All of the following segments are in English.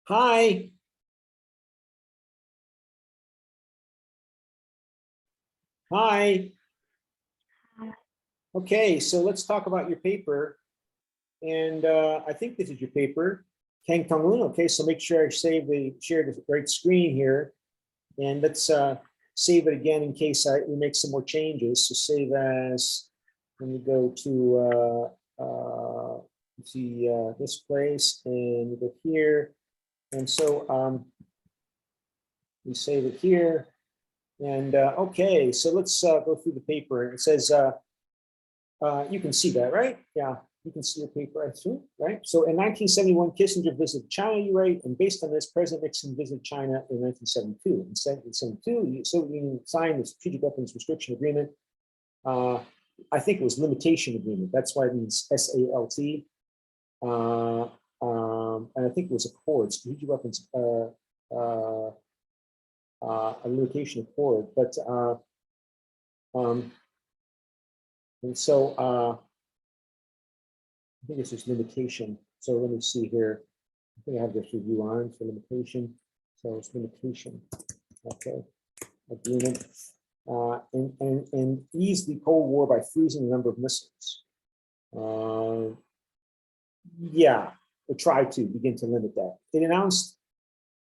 Hi. Hi. Okay, so let's talk about your paper. And I think this is your paper, Kang Tong-un. Okay, so make sure I share the right screen here. And let's save it again in case we make some more changes. So save as, let me go to this place and we go here. And so we save it here. And okay, so let's go through the paper. It says, you can see that, right? Yeah, you can see the paper, I assume, right? So in 1971, Kissinger visited China, you write, and based on this, President Nixon visited China in 1972. In 1972, the Soviet Union signed the Strategic Weapons Restriction Agreement. I think it was Limitation Agreement. That's why it means SALT. And I think it was Accord, Strategic Weapons a limitation accord. But and so I think it's just limitation. So let me see here. I think I have this review on for limitation. So it's limitation. Okay. Agreement. And ease the Cold War by freezing the number of missiles. Yeah, or try to begin to limit that. It announced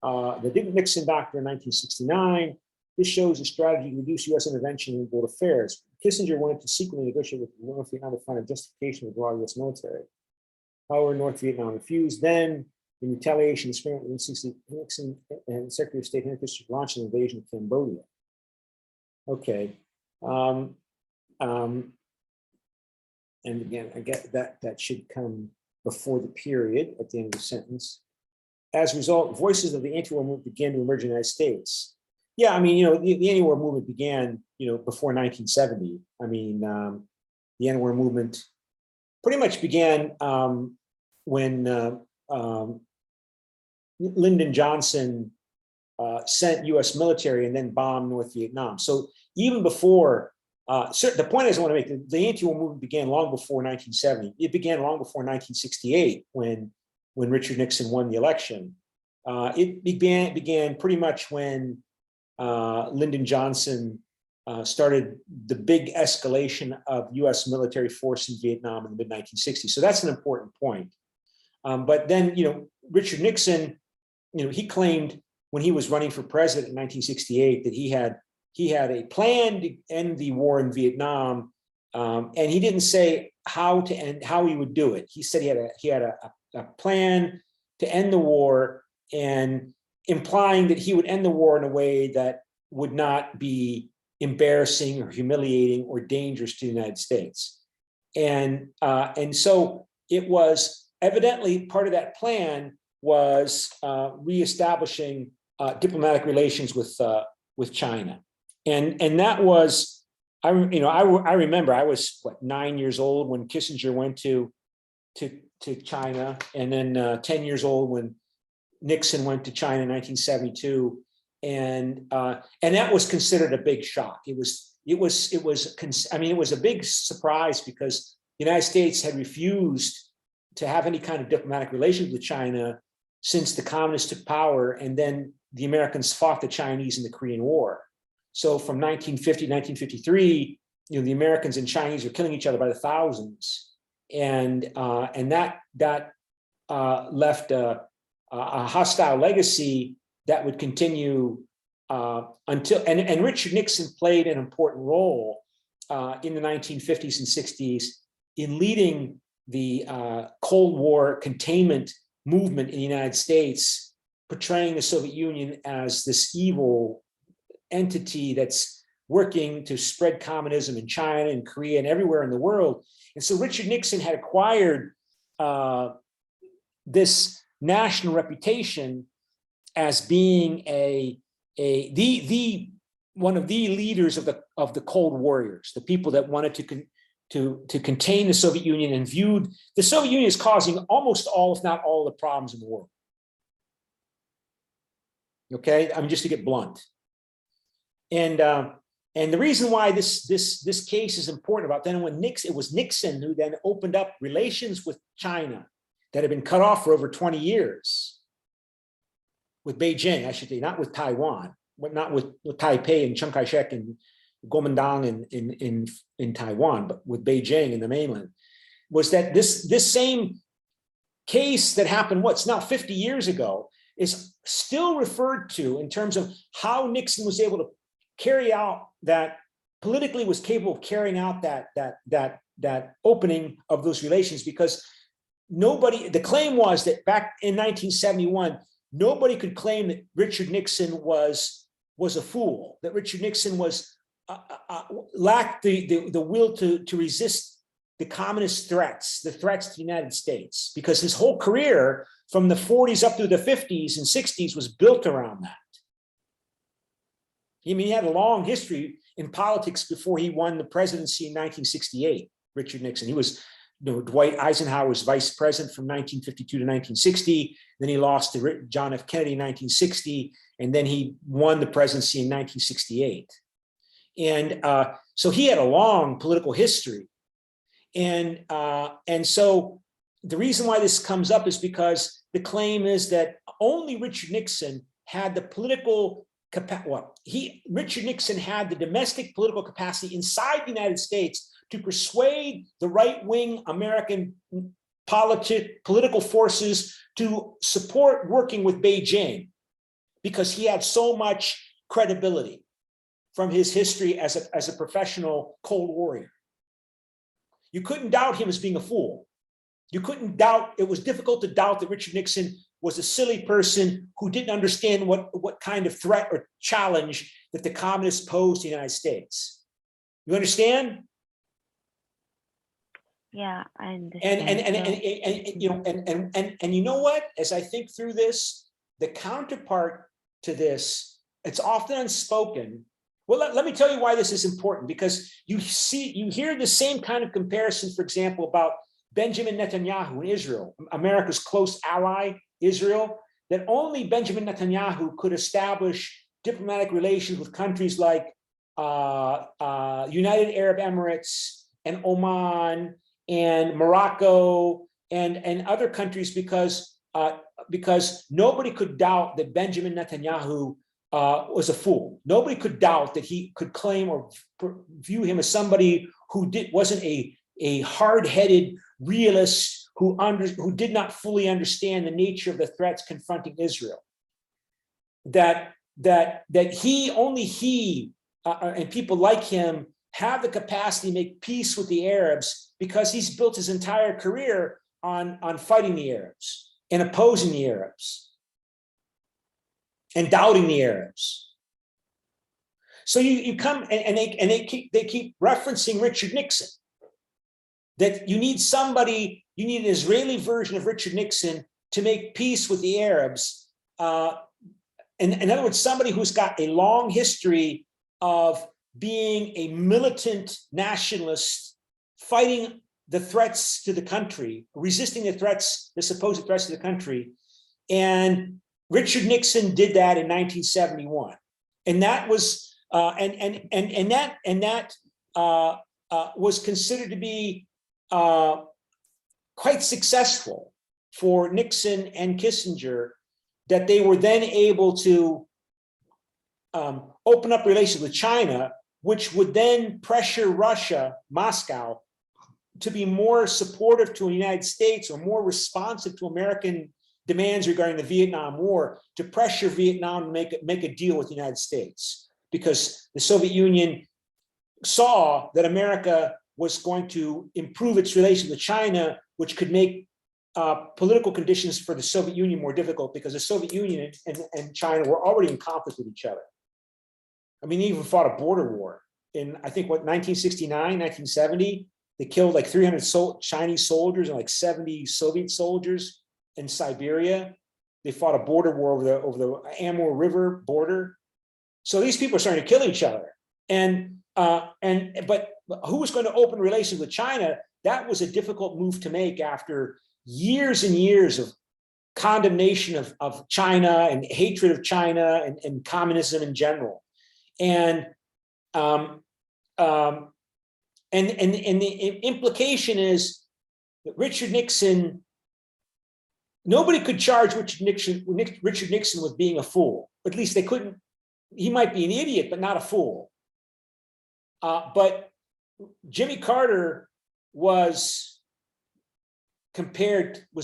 the Nixon Doctrine in 1969. This shows a strategy to reduce U.S. intervention in world affairs. Kissinger wanted to secretly negotiate with North Vietnam to find a justification to withdraw U.S. military. However, North Vietnam refused. Then, in retaliation, the spring of 1960, Nixon and Secretary of State Henry Kissinger launched an invasion of Cambodia. Okay. And again, I get that should come before the period at the end of the sentence. As a result, voices of the anti-war movement began to emerge in the United States. Yeah, I mean, the anti-war movement began, before 1970. I mean, the anti-war movement pretty much began when Lyndon Johnson sent U.S. military and then bombed North Vietnam. So even before, the point is I want to make, the anti-war movement began long before 1970. It began long before 1968 when Richard Nixon won the election. It began pretty much when Lyndon Johnson started the big escalation of U.S. military force in Vietnam in the mid-1960s. So that's an important point. But then, Richard Nixon, he claimed when he was running for president in 1968 that he had a plan to end the war in Vietnam, and he didn't say how he would do it. He said he had a plan to end the war, and implying that he would end the war in a way that would not be embarrassing or humiliating or dangerous to the United States. And so it was evidently part of that plan was reestablishing diplomatic relations with China. And that was, I remember I was 9 years old when Kissinger went to China, and then 10 years old when Nixon went to China in 1972, and that was considered a big shock. It was a big surprise because the United States had refused to have any kind of diplomatic relations with China since the communists took power, and then the Americans fought the Chinese in the Korean War. So from 1950 to 1953, the Americans and Chinese were killing each other by the thousands. And that left a hostile legacy that would continue until, and Richard Nixon played an important role in the 1950s and 60s in leading the Cold War containment movement in the United States, portraying the Soviet Union as this evil entity that's working to spread communism in China and Korea and everywhere in the world. And so Richard Nixon had acquired this national reputation as being one of the leaders of the Cold Warriors, the people that wanted to contain the Soviet Union and viewed the Soviet Union as causing almost all, if not all, the problems in the world. Okay, just to get blunt. And the reason why this case is important about then it was Nixon who then opened up relations with China that had been cut off for over 20 years. with Beijing, I should say, not with Taiwan, but not with Taipei and Chiang Kai-shek and Kuomintang in Taiwan, but with Beijing and the mainland, was that this same case that happened, what's now 50 years ago, is still referred to in terms of how Nixon was able to carry out that, politically was capable of carrying out that opening of those relations, because nobody, the claim was that back in 1971, nobody could claim that Richard Nixon was a fool, that Richard Nixon was lacked the will to resist the communist threats, the threats to the United States, because his whole career from the 40s up through the 50s and 60s was built around that. I mean, he had a long history in politics before he won the presidency in 1968, Richard Nixon. He was, Dwight Eisenhower's vice president from 1952 to 1960. Then he lost to John F. Kennedy in 1960, and then he won the presidency in 1968. And so he had a long political history. And so the reason why this comes up is because the claim is that only Richard Nixon had the political capacity. Richard Nixon had the domestic political capacity inside the United States to persuade the right-wing American political forces to support working with Beijing, because he had so much credibility from his history as a professional Cold Warrior. You couldn't doubt him as being a fool. You couldn't doubt, it was difficult to doubt that Richard Nixon was a silly person who didn't understand what kind of threat or challenge that the communists posed to the United States. You understand? Yeah, I understand. And you know what? As I think through this, the counterpart to this, it's often unspoken. Well, let me tell you why this is important, because you hear the same kind of comparison, for example, about Benjamin Netanyahu in Israel, America's close ally, Israel, that only Benjamin Netanyahu could establish diplomatic relations with countries like United Arab Emirates and Oman and Morocco and other countries, because nobody could doubt that Benjamin Netanyahu was a fool. Nobody could doubt that he could claim or view him as somebody who wasn't a hard-headed realist who did not fully understand the nature of the threats confronting Israel. That only he and people like him have the capacity to make peace with the Arabs, because he's built his entire career on fighting the Arabs and opposing the Arabs and doubting the Arabs. So you come and they keep referencing Richard Nixon, that you need somebody, you need an Israeli version of Richard Nixon to make peace with the Arabs. In other words, somebody who's got a long history of being a militant nationalist, fighting the threats to the country, resisting the supposed threats to the country. And Richard Nixon did that in 1971, and that was was considered to be quite successful for Nixon and Kissinger, that they were then able to open up relations with China, which would then pressure Russia, Moscow, to be more supportive to the United States or more responsive to American demands regarding the Vietnam War, to pressure Vietnam to make a deal with the United States, because the Soviet Union saw that America was going to improve its relations with China, which could make political conditions for the Soviet Union more difficult, because the Soviet Union and China were already in conflict with each other. I mean, they even fought a border war in, I think, 1969, 1970. They killed like 300 Chinese soldiers and like 70 Soviet soldiers in Siberia. They fought a border war over the Amur River border. So these people are starting to kill each other. But who was going to open relations with China? That was a difficult move to make after years and years of condemnation of China and hatred of China and communism in general. And the implication is that Richard Nixon nobody could charge Richard Nixon with being a fool. At least they couldn't. He might be an idiot, but not a fool. But Jimmy Carter was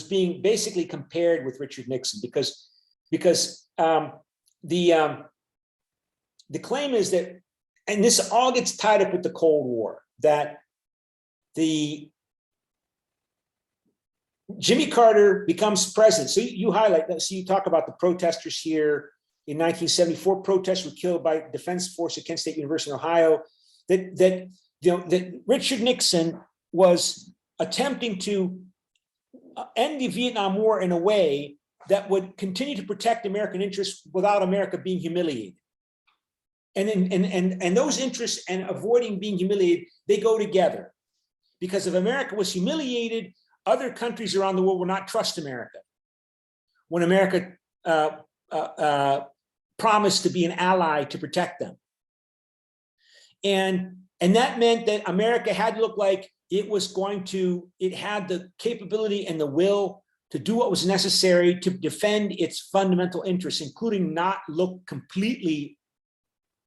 being basically compared with Richard Nixon because the claim is that, and this all gets tied up with the Cold War, that Jimmy Carter becomes president. So you highlight that. So you talk about the protesters here in 1974. Protesters were killed by Defense Force at Kent State University in Ohio. That Richard Nixon was attempting to end the Vietnam War in a way that would continue to protect American interests without America being humiliated. And those interests and avoiding being humiliated, they go together. Because if America was humiliated, other countries around the world will not trust America. When America promised to be an ally to protect them. And that meant that America had to look like it had the capability and the will to do what was necessary to defend its fundamental interests, including not look completely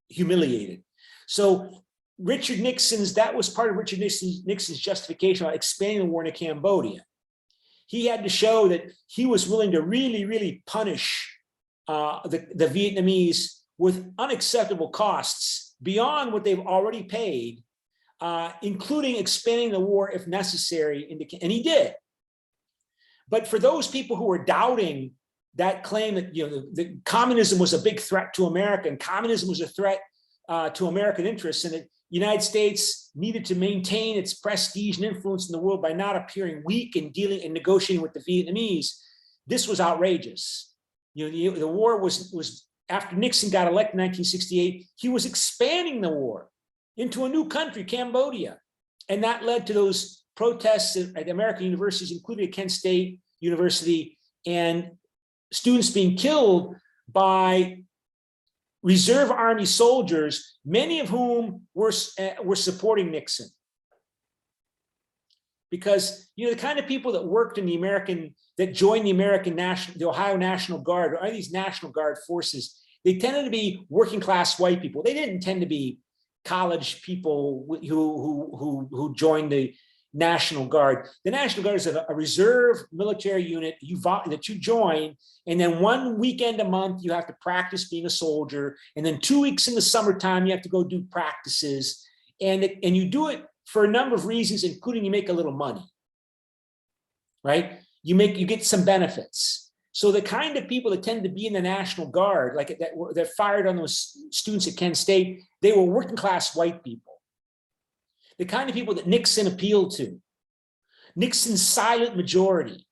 humiliated. So that was part of Richard Nixon's justification about expanding the war into Cambodia. He had to show that he was willing to really, really punish the Vietnamese with unacceptable costs beyond what they've already paid, including expanding the war if necessary, and he did. But for those people who were doubting that claim that the communism was a big threat to America and communism was a threat to American interests, and that the United States needed to maintain its prestige and influence in the world by not appearing weak in dealing and negotiating with the Vietnamese, this was outrageous. The war was after Nixon got elected in 1968, he was expanding the war into a new country, Cambodia. And that led to those protests at American universities, including at Kent State University, and students being killed by reserve army soldiers, many of whom were supporting Nixon. Because the kind of people that worked in that joined the Ohio National Guard, or these National Guard forces, they tended to be working class white people. They didn't tend to be college people who joined the National Guard. The National Guard is a reserve military unit that you join, and then 1 weekend a month you have to practice being a soldier, and then 2 weeks in the summertime you have to go do practices, and you do it for a number of reasons, including you make a little money, right? You get some benefits. So the kind of people that tend to be in the National Guard, like that fired on those students at Kent State, they were working class white people. The kind of people that Nixon appealed to, Nixon's silent majority.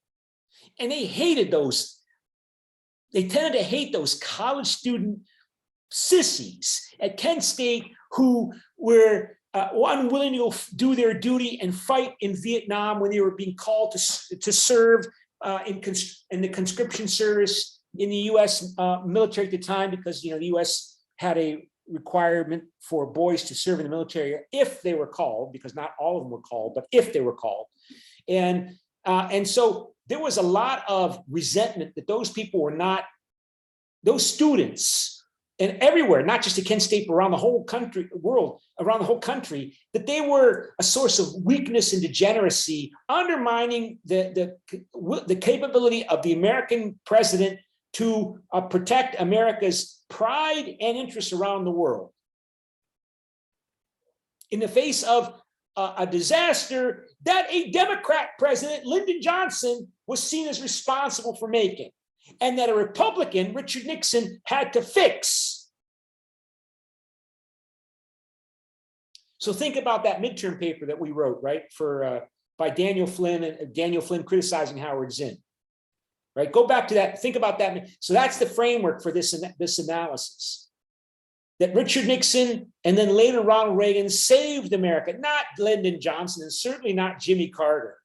And they tended to hate those college student sissies at Kent State who were unwilling to do their duty and fight in Vietnam when they were being called to serve in the conscription service in the U.S. Military at the time, because the U.S. had a requirement for boys to serve in the military if they were called, because not all of them were called, but if they were called. And so there was a lot of resentment that those people were not, those students, and everywhere, not just at Kent State, but around the whole country, around the whole country, that they were a source of weakness and degeneracy, undermining the capability of the American president to protect America's pride and interests around the world. In the face of a disaster that a Democrat president, Lyndon Johnson, was seen as responsible for making, and that a Republican, Richard Nixon, had to fix. So think about that midterm paper that we wrote, right, by Daniel Flynn, and Daniel Flynn criticizing Howard Zinn, right? Go back to that, think about that. So that's the framework for this analysis. That Richard Nixon and then later Ronald Reagan saved America, not Lyndon Johnson, and certainly not Jimmy Carter.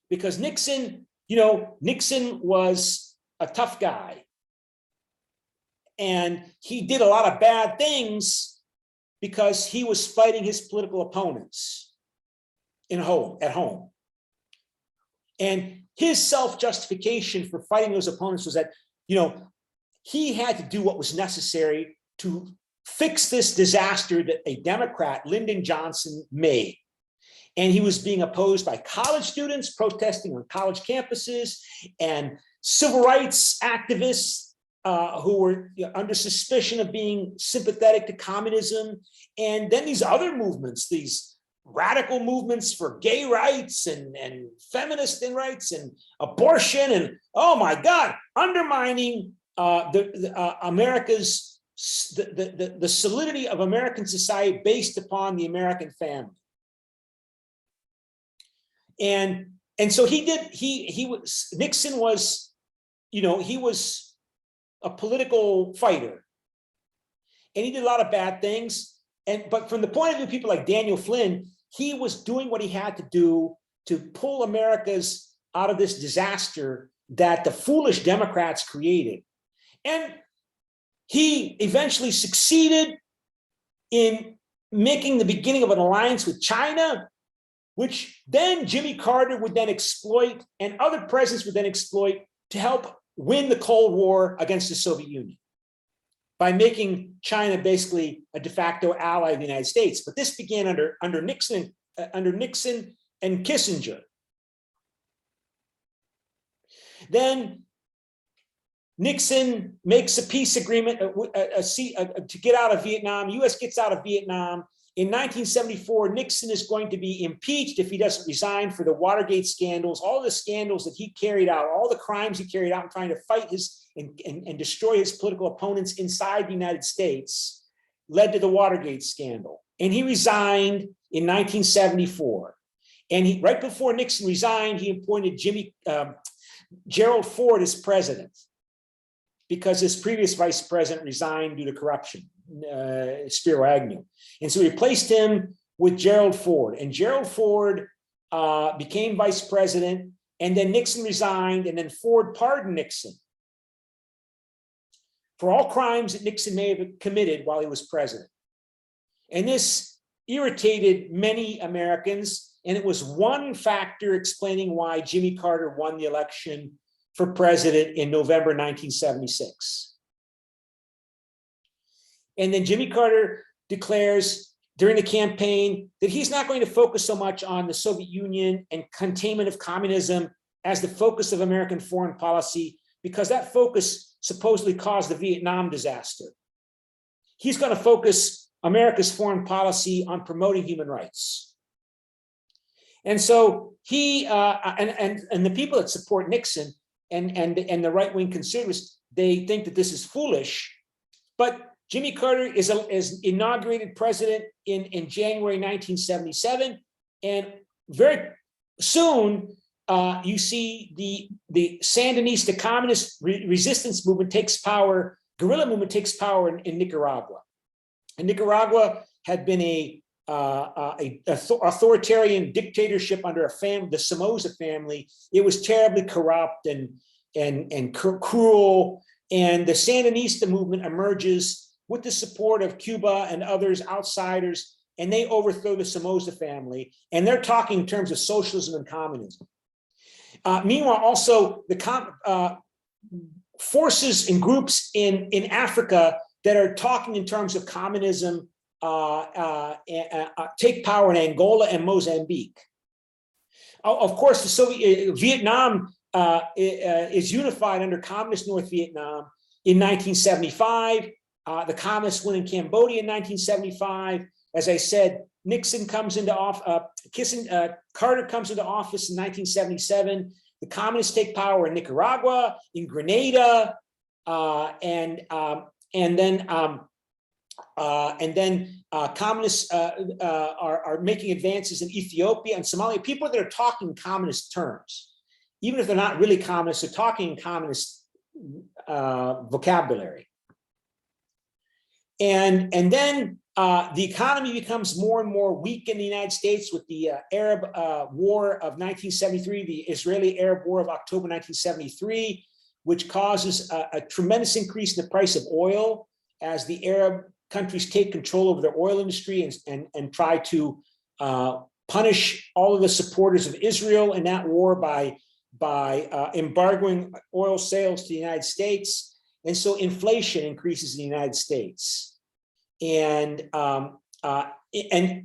Because Nixon was a tough guy, and he did a lot of bad things because he was fighting his political opponents at home. And his self-justification for fighting those opponents was that, he had to do what was necessary to fix this disaster that a Democrat, Lyndon Johnson, made. And he was being opposed by college students protesting on college campuses and civil rights activists who were under suspicion of being sympathetic to communism. And then these other movements, these radical movements for gay rights and feminist rights and abortion, and oh my God, undermining America's the solidity of American society based upon the American family. And so Nixon was, he was a political fighter, and he did a lot of bad things. But from the point of view of people like Daniel Flynn, he was doing what he had to do to pull America's out of this disaster that the foolish Democrats created. And he eventually succeeded in making the beginning of an alliance with China, which then Jimmy Carter would then exploit, and other presidents would then exploit to help win the Cold War against the Soviet Union by making China basically a de facto ally of the United States. But this began under Nixon and Kissinger. Then Nixon makes a peace agreement to get out of Vietnam. U.S. gets out of Vietnam. In 1974, Nixon is going to be impeached if he doesn't resign for the Watergate scandals, all the scandals that he carried out, all the crimes he carried out in trying to fight and destroy his political opponents inside the United States, led to the Watergate scandal. And he resigned in 1974. And right before Nixon resigned, he appointed Gerald Ford as president, because his previous vice president resigned due to corruption, Spiro Agnew. And so he replaced him with Gerald Ford. And Gerald Ford became vice president, and then Nixon resigned, and then Ford pardoned Nixon for all crimes that Nixon may have committed while he was president. And this irritated many Americans, and it was one factor explaining why Jimmy Carter won the election for president in November 1976. And then Jimmy Carter declares during the campaign that he's not going to focus so much on the Soviet Union and containment of communism as the focus of American foreign policy, because that focus supposedly caused the Vietnam disaster. He's going to focus America's foreign policy on promoting human rights. And so he and the people that support Nixon and the right-wing conservatives, they think that this is foolish. But Jimmy Carter is inaugurated president in January 1977, and very soon you see the Sandinista communist resistance movement takes power, guerrilla movement takes power in Nicaragua. And Nicaragua had been a authoritarian dictatorship under the Somoza family. It was terribly corrupt and cruel. And the Sandinista movement emerges with the support of Cuba and others, outsiders, and they overthrow the Somoza family. And they're talking in terms of socialism and communism. Meanwhile, also the forces and groups in Africa that are talking in terms of communism take power in Angola and Mozambique. Of course, Vietnam is unified under communist North Vietnam in 1975. The communists win in Cambodia in 1975. As I said, Nixon comes into office, Carter comes into office in 1977. The communists take power in Nicaragua, in Grenada, and then communists are making advances in Ethiopia and Somalia. People that are talking communist terms, even if they're not really communists, they're talking in communist vocabulary. And then the economy becomes more and more weak in the United States with the Arab War of 1973, the Israeli-Arab War of October 1973, which causes a tremendous increase in the price of oil as the Arab countries take control over their oil industry and try to punish all of the supporters of Israel in that war by embargoing oil sales to the United States. And so inflation increases in the United States. And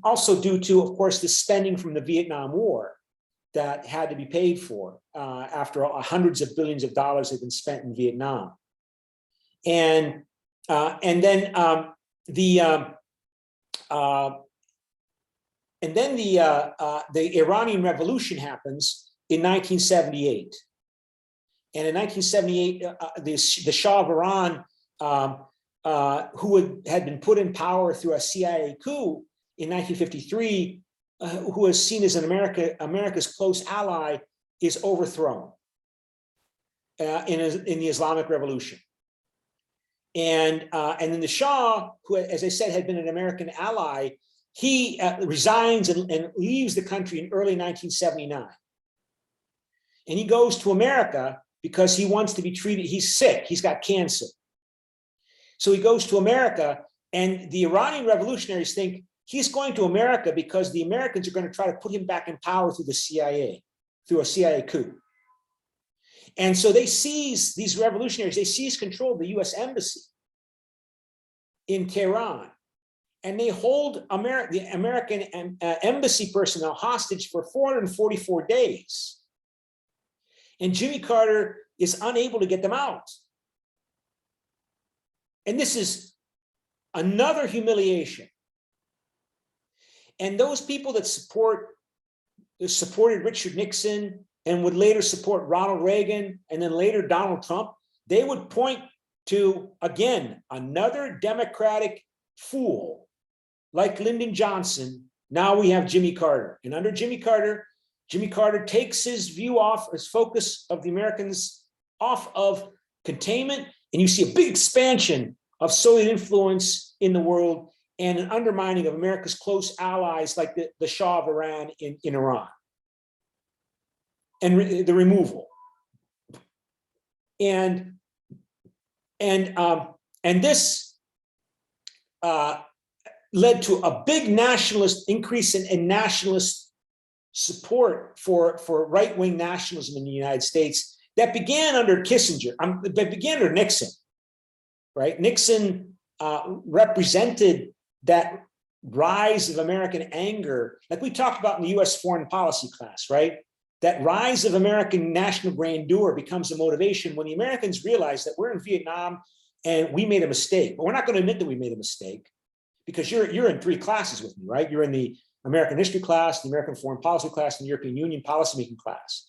also due to, of course, the spending from the Vietnam War that had to be paid for after hundreds of billions of dollars had been spent in Vietnam. And then the Iranian Revolution happens in 1978. And in 1978, the Shah of Iran, who had been put in power through a CIA coup in 1953, who was seen as America's close ally, is overthrown in the Islamic Revolution. And then the Shah, who, as I said, had been an American ally, he resigns and leaves the country in early 1979. And he goes to America because he wants to be treated. He's sick. He's got cancer. So he goes to America, and the Iranian revolutionaries think he's going to America because the Americans are going to try to put him back in power through the CIA, through a CIA coup. And so they seize, these revolutionaries, they seize control of the US embassy in Tehran. And they hold the American embassy personnel hostage for 444 days. And Jimmy Carter is unable to get them out. And this is another humiliation. And those people that supported Richard Nixon and would later support Ronald Reagan and then later Donald Trump, they would point to, again, another Democratic fool like Lyndon Johnson. Now we have Jimmy Carter. And under Jimmy Carter takes his view off, his focus of the Americans off of containment, and you see a big expansion of Soviet influence in the world and an undermining of America's close allies like the Shah of Iran in Iran, and the removal. And this led to a big nationalist increase in nationalist support for right-wing nationalism in the United States that began under Kissinger, that began under Nixon, right? Nixon represented that rise of American anger, like we talked about in the US foreign policy class, right? That rise of American national grandeur becomes a motivation when the Americans realize that we're in Vietnam and we made a mistake, but we're not going to admit that we made a mistake, because you're in three classes with me, right? You're in the American history class, the American foreign policy class, and the European Union policymaking class.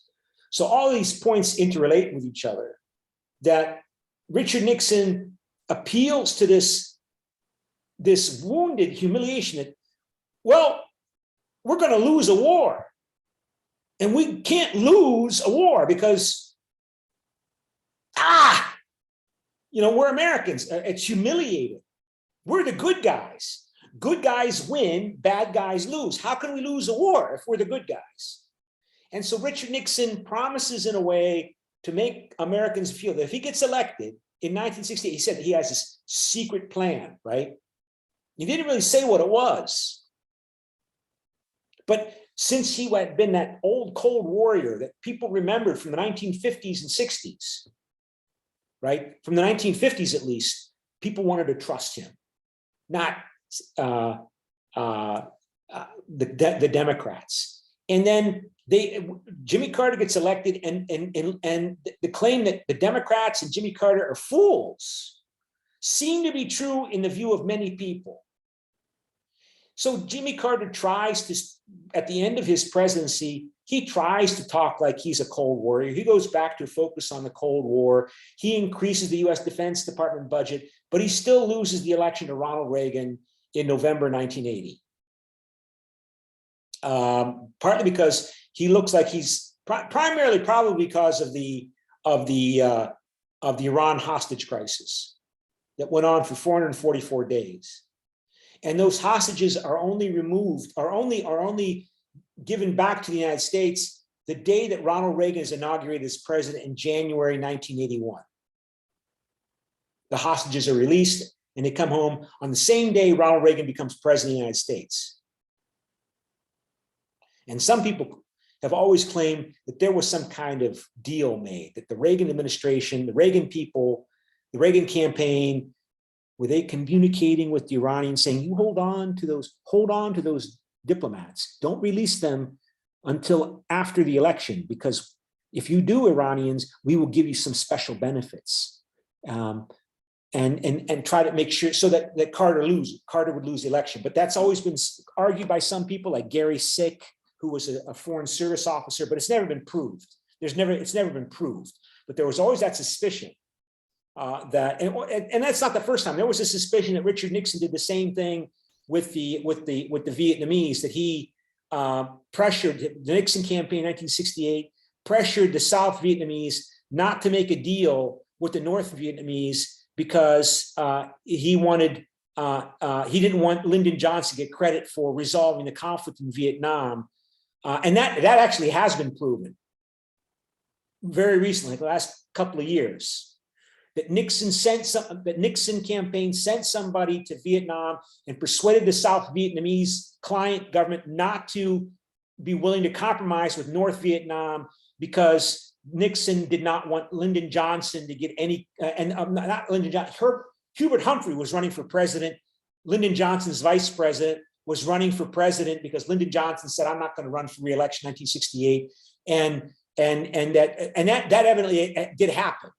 So all these points interrelate with each other, that Richard Nixon appeals to this wounded humiliation that, well, we're going to lose a war. And we can't lose a war because, we're Americans. It's humiliating. We're the good guys. Good guys win, bad guys lose. How can we lose a war if we're the good guys? And so Richard Nixon promises in a way to make Americans feel that if he gets elected in 1968, he said that he has this secret plan, right? He didn't really say what it was. But since he had been that old cold warrior that people remembered from the 1950s and 60s, right? From the 1950s, at least, people wanted to trust him, not the Democrats. And then Jimmy Carter gets elected, and the claim that the Democrats and Jimmy Carter are fools seem to be true in the view of many people. So Jimmy Carter tries to, at the end of his presidency, he tries to talk like he's a Cold Warrior. He goes back to focus on the Cold War. He increases the US Defense Department budget, but he still loses the election to Ronald Reagan in November 1980. Partly because he looks like he's primarily probably because of the Iran hostage crisis that went on for 444 days. And those hostages are only given back to the United States the day that Ronald Reagan is inaugurated as president in January 1981. The hostages are released and they come home on the same day Ronald Reagan becomes president of the United States. And some people have always claimed that there was some kind of deal made, that the Reagan administration, the Reagan people, the Reagan campaign, were they communicating with the Iranians saying, you hold on to those diplomats, don't release them until after the election, because if you do, Iranians, we will give you some special benefits. And try to make sure so that Carter would lose the election. But that's always been argued by some people like Gary Sick, who was a foreign service officer, but it's never been proved. It's never been proved, but there was always that suspicion and that's not the first time. There was a suspicion that Richard Nixon did the same thing with the Vietnamese, that he pressured the Nixon campaign in 1968, pressured the South Vietnamese not to make a deal with the North Vietnamese because he didn't want Lyndon Johnson to get credit for resolving the conflict in Vietnam. And that actually has been proven very recently, the last couple of years, that Nixon campaign sent somebody to Vietnam and persuaded the South Vietnamese client government not to be willing to compromise with North Vietnam because Nixon did not want Lyndon Johnson to get any, not Lyndon Johnson, Hubert Humphrey was running for president. Lyndon Johnson's vice president was running for president because Lyndon Johnson said, I'm not going to run for re-election in 1968. And that evidently did happen.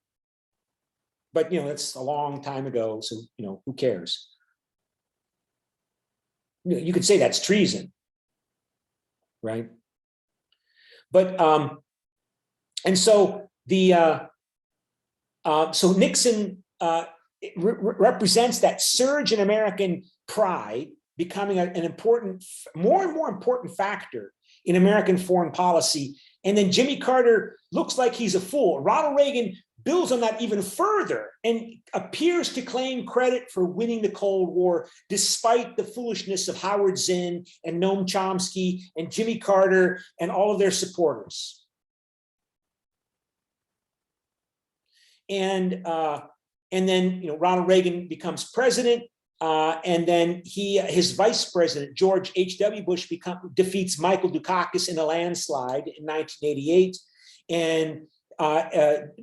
But, that's a long time ago. So, who cares? You could say that's treason, right? But, and so so Nixon represents that surge in American pride, becoming an important, more and more important factor in American foreign policy. And then Jimmy Carter looks like he's a fool. Ronald Reagan builds on that even further and appears to claim credit for winning the Cold War, despite the foolishness of Howard Zinn and Noam Chomsky and Jimmy Carter and all of their supporters. And then Ronald Reagan becomes president, and then his vice president George H.W. Bush defeats Michael Dukakis in a landslide in 1988, and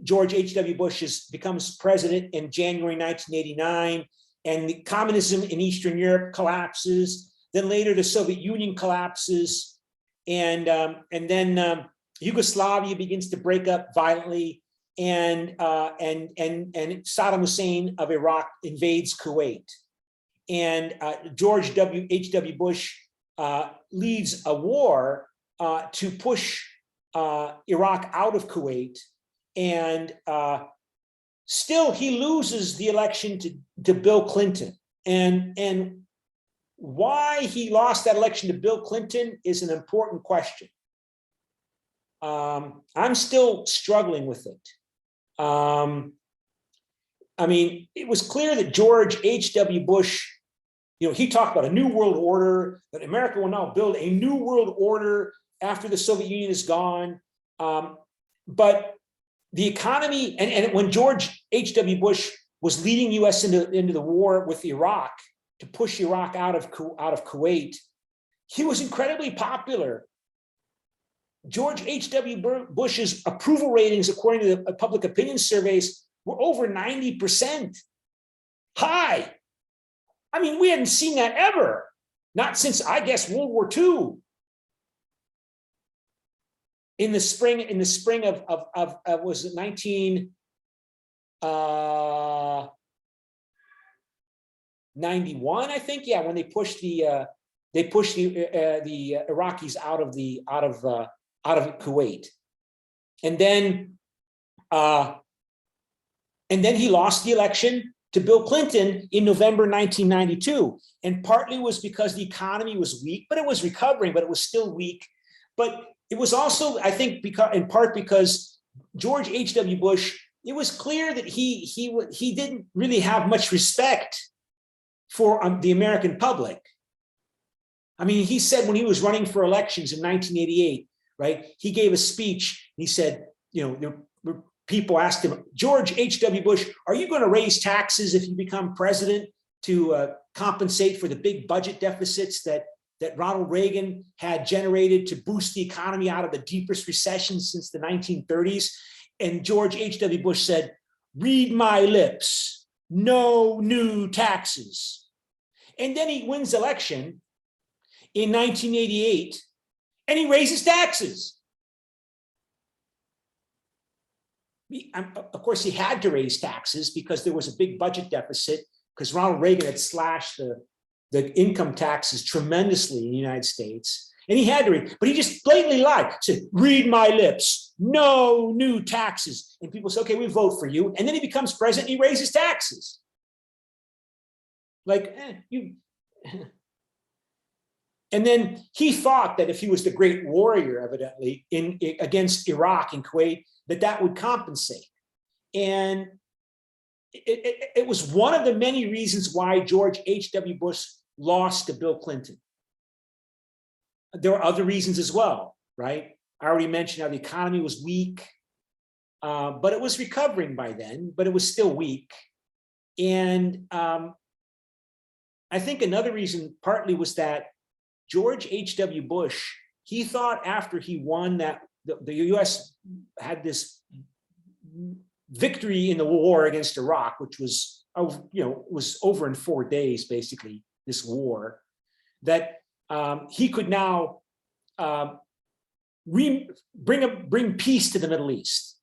George H.W. Bush becomes president in January 1989, and the communism in Eastern Europe collapses. Then later the Soviet Union collapses, and then Yugoslavia begins to break up violently, and Saddam Hussein of Iraq invades Kuwait, and George H.W. Bush leads a war to push Iraq out of Kuwait, and still he loses the election to Bill Clinton. And why he lost that election to Bill Clinton is an important question. I'm still struggling with it. I mean, it was clear that George H.W. Bush, he talked about a new world order, that America will now build a new world order after the Soviet Union is gone. But the economy, and when George H.W. Bush was leading U.S. into the war with Iraq to push Iraq out of Kuwait, he was incredibly popular. George H.W. Bush's approval ratings, according to the public opinion surveys, were over 90%. High. I mean, we hadn't seen that ever. Not since, I guess, World War II. In the spring of was it 1991, I think, yeah, when they pushed the Iraqis out of Kuwait, and then he lost the election to Bill Clinton in November 1992, and partly was because the economy was weak, but it was recovering, but it was still weak. But it was also, I think, in part because George H.W. Bush, it was clear that he didn't really have much respect for the American public. I mean, he said when he was running for elections in 1988, right, he gave a speech. He said, people asked him, George H.W. Bush, are you going to raise taxes if you become president to compensate for the big budget deficits that that Ronald Reagan had generated to boost the economy out of the deepest recession since the 1930s. And George H.W. Bush said, read my lips, no new taxes. And then he wins the election in 1988 and he raises taxes. Of course, he had to raise taxes because there was a big budget deficit because Ronald Reagan had slashed the income taxes tremendously in the United States. And he had to read, but he just blatantly lied, said, read my lips, no new taxes. And people say, okay, we vote for you. And then he becomes president and he raises taxes. Like, And then he thought that if he was the great warrior, evidently, against Iraq and Kuwait, that would compensate. And it was one of the many reasons why George H.W. Bush lost to Bill Clinton. There were other reasons as well, right? I already mentioned how the economy was weak, but it was recovering by then, but it was still weak. And I think another reason partly was that George H.W. Bush, he thought after he won that the U.S. had this victory in the war against Iraq, which was, was over in 4 days, basically, this war, that he could now bring peace to the Middle East.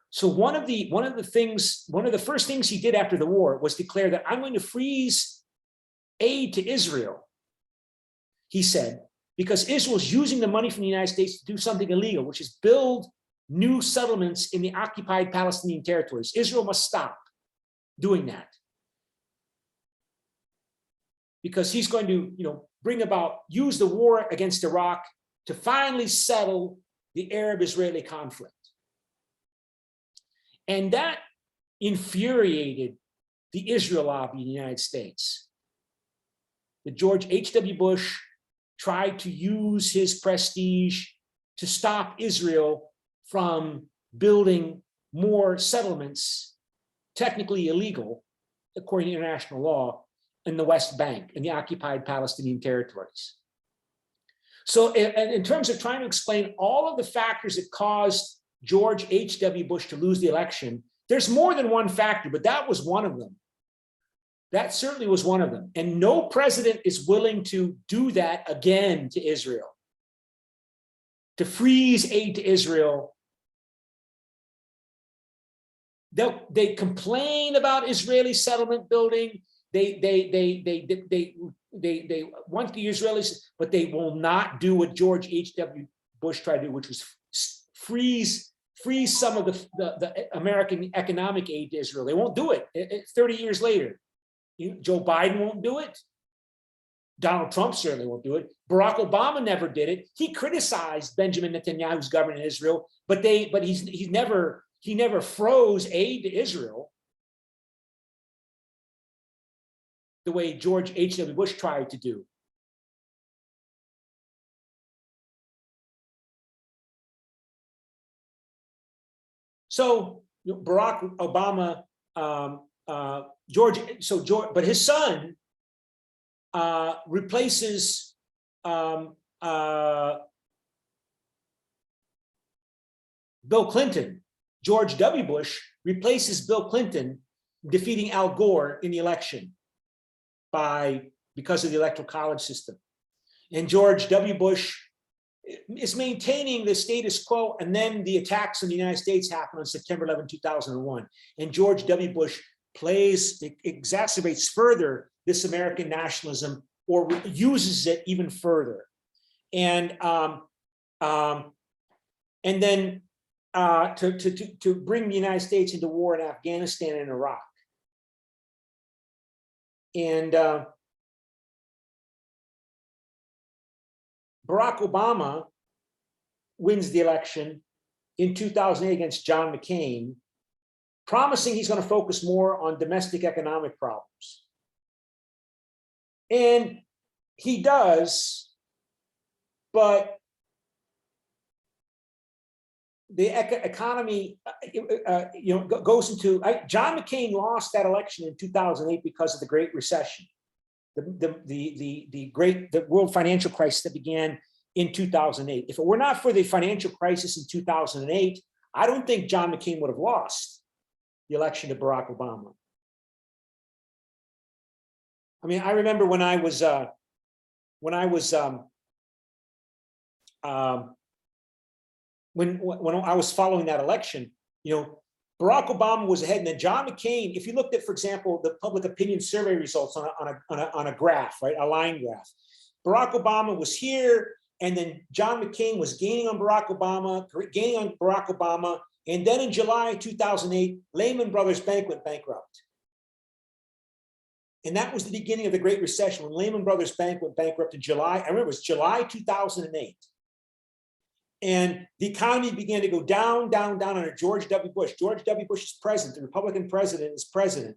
So one of the first things he did after the war was declare that I'm going to freeze aid to Israel. He said, because Israel's using the money from the United States to do something illegal, which is build new settlements in the occupied Palestinian territories. Israel must stop doing that. Because he's going to, use the war against Iraq to finally settle the Arab-Israeli conflict. And that infuriated the Israel lobby in the United States. That George H.W. Bush tried to use his prestige to stop Israel from building more settlements, technically illegal, according to international law, in the West Bank, in the occupied Palestinian territories. So in terms of trying to explain all of the factors that caused George H.W. Bush to lose the election, there's more than one factor, but that was one of them. That certainly was one of them. And no president is willing to do that again to Israel, to freeze aid to Israel. They complain about Israeli settlement building. They want the Israelis, but they will not do what George H.W. Bush tried to do, which was freeze some of the American economic aid to Israel. They won't do it 30 years later. Joe Biden won't do it. Donald Trump certainly won't do it. Barack Obama never did it. He criticized Benjamin Netanyahu's government in Israel, but he never froze aid to Israel the way George H.W. Bush tried to do. So Barack Obama, but his son replaces Bill Clinton. George W. Bush replaces Bill Clinton, defeating Al Gore in the election because of the electoral college system. And George W. Bush is maintaining the status quo, and then the attacks in the United States happen on September 11, 2001. And George W. Bush exacerbates further this American nationalism, or uses it even further. And then to bring the United States into war in Afghanistan and Iraq. And Barack Obama wins the election in 2008 against John McCain, promising he's going to focus more on domestic economic problems. And he does, but the economy goes into, John McCain lost that election in 2008 because of the Great Recession. the world financial crisis that began in 2008. If it were not for the financial crisis in 2008, I don't think John McCain would have lost the election to Barack Obama. I mean, I remember when I was when I was following that election, you know, Barack Obama was ahead, and then John McCain. If you looked at, for example, the public opinion survey results on a graph, right, a line graph, Barack Obama was here, and then John McCain was gaining on Barack Obama, and then in July 2008, Lehman Brothers Bank went bankrupt. And that was the beginning of the Great Recession, when Lehman Brothers Bank went bankrupt in July. I remember it was July 2008. And the economy began to go down, down, down under George W. Bush. George W. Bush is president, the Republican president is president,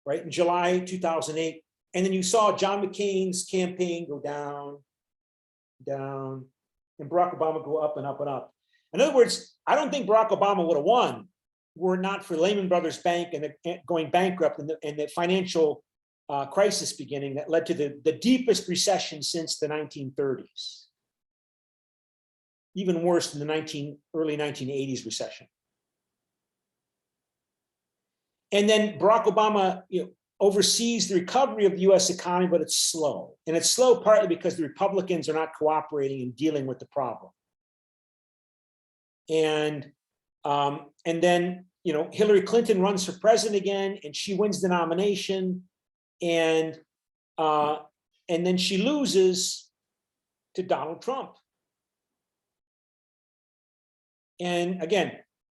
right, in July 2008. And then you saw John McCain's campaign go down, down, and Barack Obama go up and up and up. In other words, I don't think Barack Obama would have won were it not for Lehman Brothers Bank and going bankrupt and the financial crisis beginning that led to the deepest recession since the 1930s. Even worse than the early 1980s recession. And then Barack Obama, you know, oversees the recovery of the US economy, but it's slow. And it's slow partly because the Republicans are not cooperating in dealing with the problem. And then, you know, Hillary Clinton runs for president again, and she wins the nomination, and then she loses to Donald Trump. And again,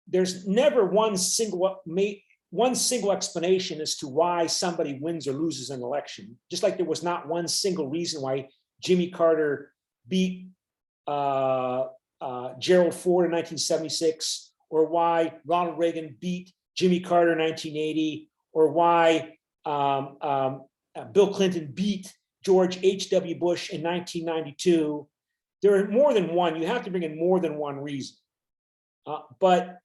there's never one single explanation as to why somebody wins or loses an election. Just like there was not one single reason why Jimmy Carter beat Gerald Ford in 1976, or why Ronald Reagan beat Jimmy Carter in 1980, or why Bill Clinton beat George H.W. Bush in 1992. There are more than one. You have to bring in more than one reason. But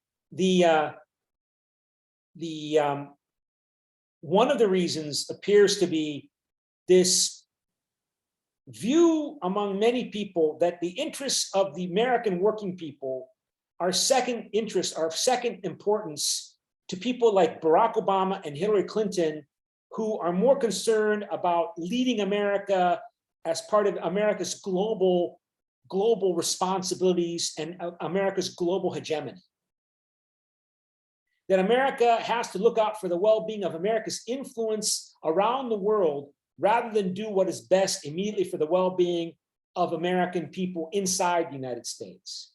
one of the reasons appears to be this view among many people that the interests of the American working people are second interest, are of second importance to people like Barack Obama and Hillary Clinton, who are more concerned about leading America as part of America's global responsibilities and America's global hegemony. That America has to look out for the well-being of America's influence around the world, rather than do what is best immediately for the well-being of American people inside the United States.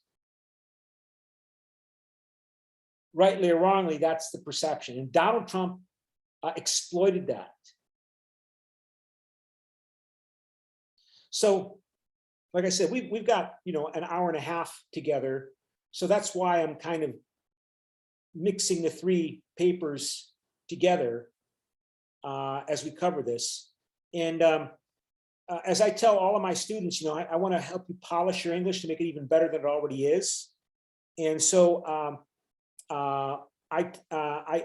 Rightly or wrongly, that's the perception. And Donald Trump exploited that. So, like I said, we've got, you know, an hour and a half together. So that's why I'm kind of mixing the three papers together as we cover this. And as I tell all of my students, you know, I want to help you polish your English to make it even better than it already is. And so I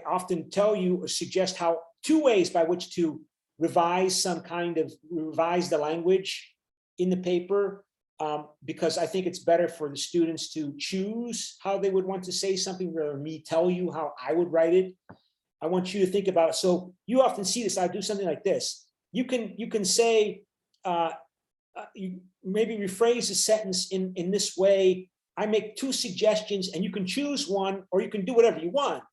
often tell you or suggest how two ways by which to revise the language in the paper, because I think it's better for the students to choose how they would want to say something rather than me tell you how I would write it. I want you to think about it. So you often see this. I do something like this. You can say, you maybe rephrase a sentence in this way. I make two suggestions, and you can choose one, or you can do whatever you want.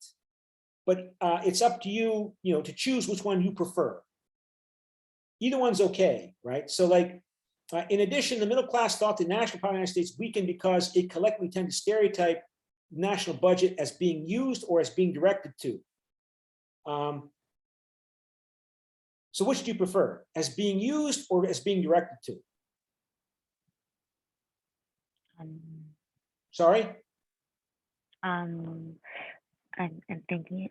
But it's up to you, you know, to choose which one you prefer. Either one's okay, right? So, like, in addition, the middle class thought the national power of the United States weakened because it collectively tended to stereotype the national budget as being used or as being directed to. So which do you prefer, as being used or as being directed to? Sorry? I'm thinking,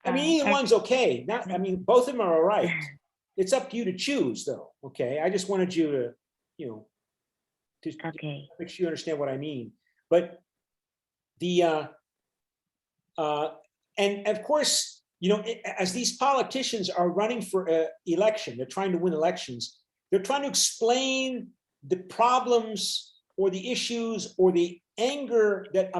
I mean, either one's okay. I mean, both of them are all right. It's up to you to choose, though. Okay, I just wanted you to, to Okay. make sure you understand what I mean. But the and of course, as these politicians are running for election, they're trying to win elections. They're trying to explain the problems or the issues or the anger that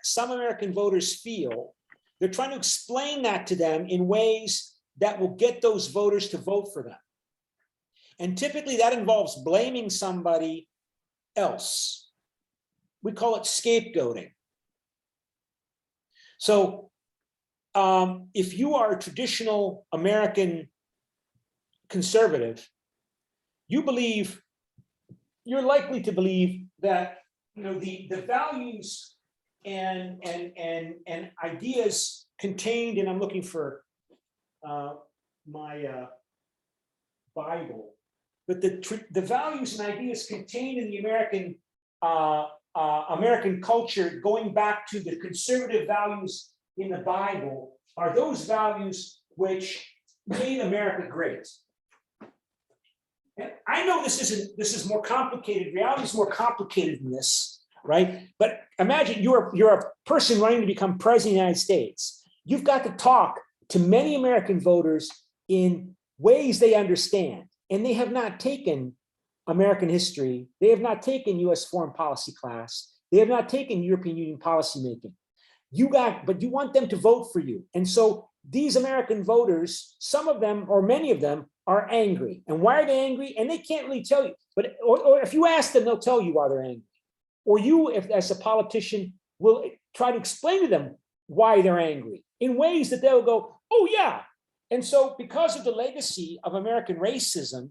some American voters feel. They're trying to explain that to them in ways that will get those voters to vote for them. And typically that involves blaming somebody else. We call it scapegoating. So if you are a traditional American conservative, you're likely to believe that the values and ideas contained, and I'm looking for my Bible, but the values and ideas contained in the American culture, going back to the conservative values in the Bible, are those values which made America great. And I know this is more complicated. Reality is more complicated than this, right? But imagine you're a person running to become president of the United States. You've got to talk to many American voters in ways they understand, and they have not taken American history. They have not taken U.S. foreign policy class. They have not taken European Union policymaking. But you want them to vote for you. And so these American voters, some of them or many of them, are angry. And why are they angry? And they can't really tell you. But or if you ask them, they'll tell you why they're angry. Or you, if as a politician, will try to explain to them why they're angry in ways that they'll go, oh yeah. And so because of the legacy of American racism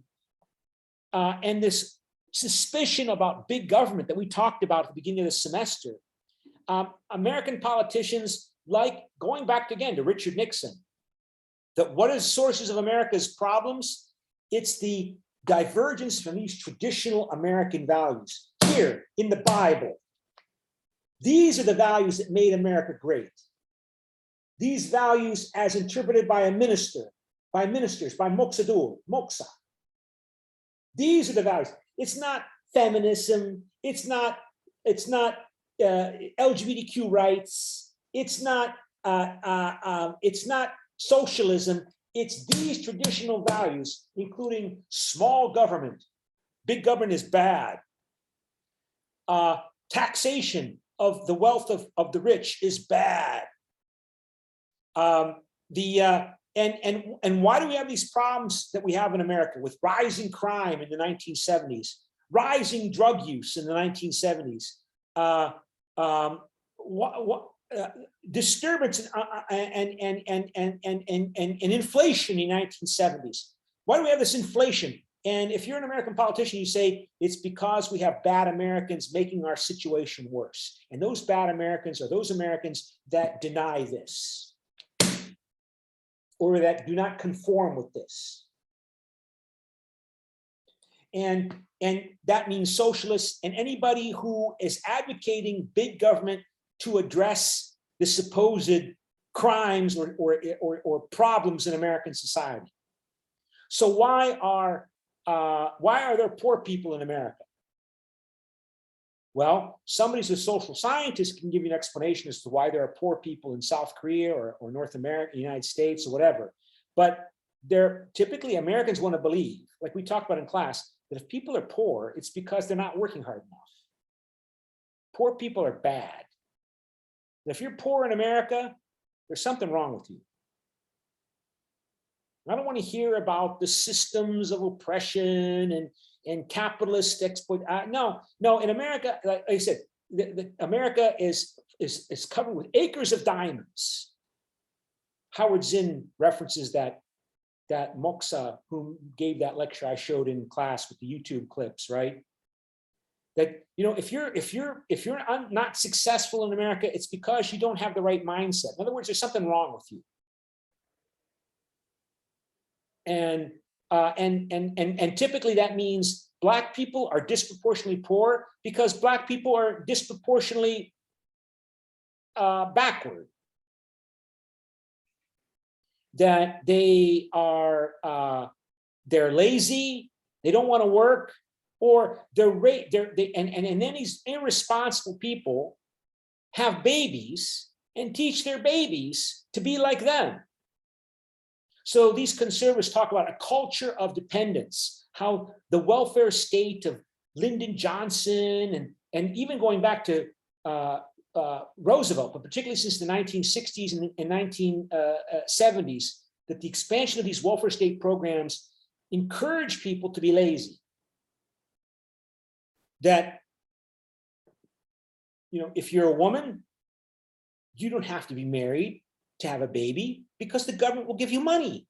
and this suspicion about big government that we talked about at the beginning of the semester, American politicians, like going back again to Richard Nixon, that what is sources of America's problems? It's the divergence from these traditional American values. Here in the Bible, these are the values that made America great. These values as interpreted by a minister, by ministers, by Moksa. These are the values. It's not feminism. It's not LGBTQ rights. It's not socialism. It's these traditional values, including small government. Big government is bad. Taxation of the wealth of the rich is bad. And why do we have these problems that we have in America with rising crime in the 1970s, rising drug use in the 1970s, disturbance and inflation in the 1970s? Why do we have this inflation? And if you're an American politician, you say it's because we have bad Americans making our situation worse. And those bad Americans are those Americans that deny this, or that do not conform with this. And that means socialists and anybody who is advocating big government to address the supposed crimes or problems in American society. So why are there poor people in America? Well, somebody who's a social scientist can give you an explanation as to why there are poor people in South Korea or North America, United States, or whatever. But typically Americans want to believe, like we talked about in class, that if people are poor, it's because they're not working hard enough. Poor people are bad. If you're poor in America, there's something wrong with you. I don't want to hear about the systems of oppression and capitalist exploit. No, in America, like I said, America is covered with acres of diamonds. Howard Zinn references that Moksa who gave that lecture I showed in class with the YouTube clips, right? That if you're not successful in America, it's because you don't have the right mindset. In other words, there's something wrong with you. And typically that means Black people are disproportionately poor because Black people are disproportionately backward. That they are they're lazy, they don't want to work, or and then these irresponsible people have babies and teach their babies to be like them. So these conservatives talk about a culture of dependence, how the welfare state of Lyndon Johnson and even going back to Roosevelt, but particularly since the 1960s and 1970s, that the expansion of these welfare state programs encourage people to be lazy. That, if you're a woman, you don't have to be married to have a baby because the government will give you money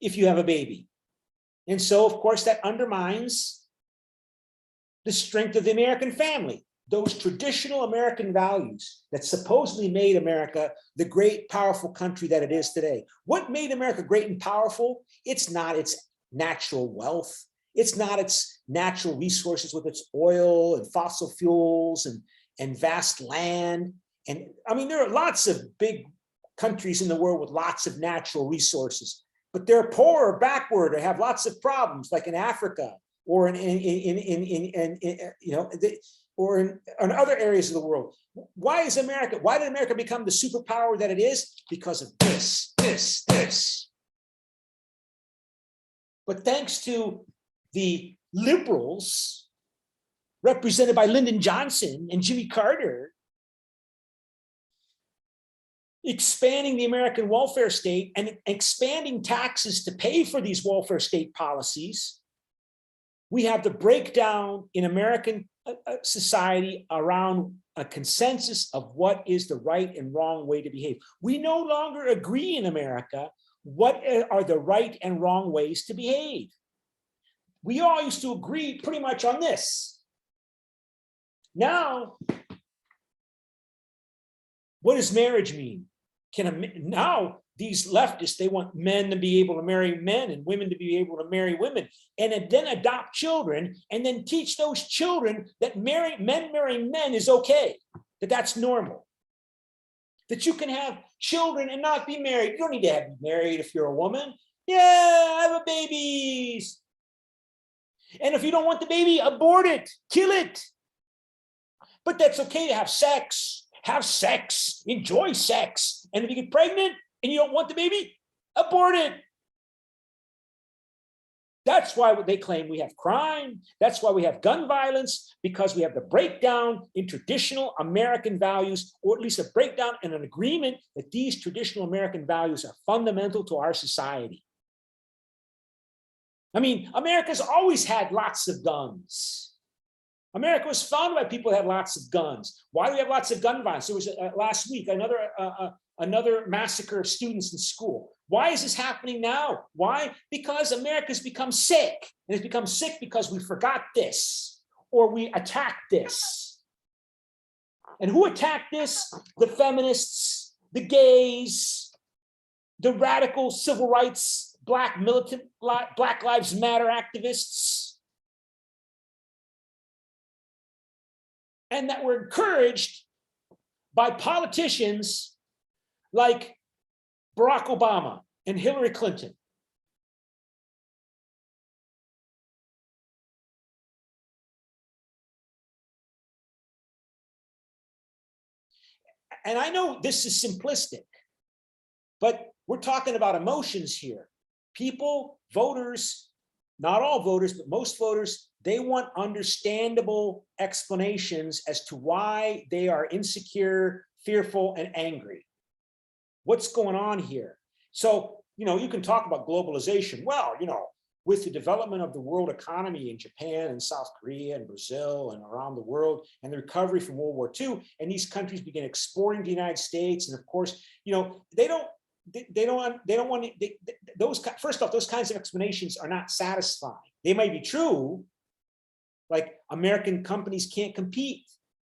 if you have a baby. And so, of course, that undermines the strength of the American family, those traditional American values that supposedly made America the great, powerful country that it is today. What made America great and powerful? It's not its natural wealth. It's not its natural resources with its oil and fossil fuels and vast land. And I mean, there are lots of big countries in the world with lots of natural resources, but they're poor or backward or have lots of problems, like in Africa or or in other areas of the world. Why did America become the superpower that it is? Because of this. But thanks to the liberals represented by Lyndon Johnson and Jimmy Carter, expanding the American welfare state and expanding taxes to pay for these welfare state policies, we have the breakdown in American society around a consensus of what is the right and wrong way to behave. We no longer agree in America what are the right and wrong ways to behave. We all used to agree pretty much on this. Now, what does marriage mean? Now these leftists, they want men to be able to marry men and women to be able to marry women, and then adopt children and then teach those children that men marrying men is okay, that's normal. That you can have children and not be married. You don't need to be married if you're a woman. Yeah, have a babies. And if you don't want the baby, abort it, kill it. But that's okay to have sex, enjoy sex. And if you get pregnant and you don't want the baby, abort it. That's why they claim we have crime. That's why we have gun violence, because we have the breakdown in traditional American values, or at least a breakdown and an agreement that these traditional American values are fundamental to our society. I mean, America's always had lots of guns. America was founded by people that had lots of guns. Why do we have lots of gun violence? There was last week another massacre of students in school. Why is this happening now? Why? Because America's become sick, and it's become sick because we forgot this or we attacked this. And who attacked this? The feminists, the gays, the radical civil rights, Black militant, Black Lives Matter activists. And that were encouraged by politicians like Barack Obama and Hillary Clinton. And I know this is simplistic, but we're talking about emotions here. People, voters, not all voters, but most voters, they want understandable explanations as to why they are insecure, fearful, and angry. What's going on here? So, you can talk about globalization. Well, with the development of the world economy in Japan and South Korea and Brazil and around the world, and the recovery from World War II, and these countries begin exporting to the United States. And of course, first off, those kinds of explanations are not satisfying. They may be true, like American companies can't compete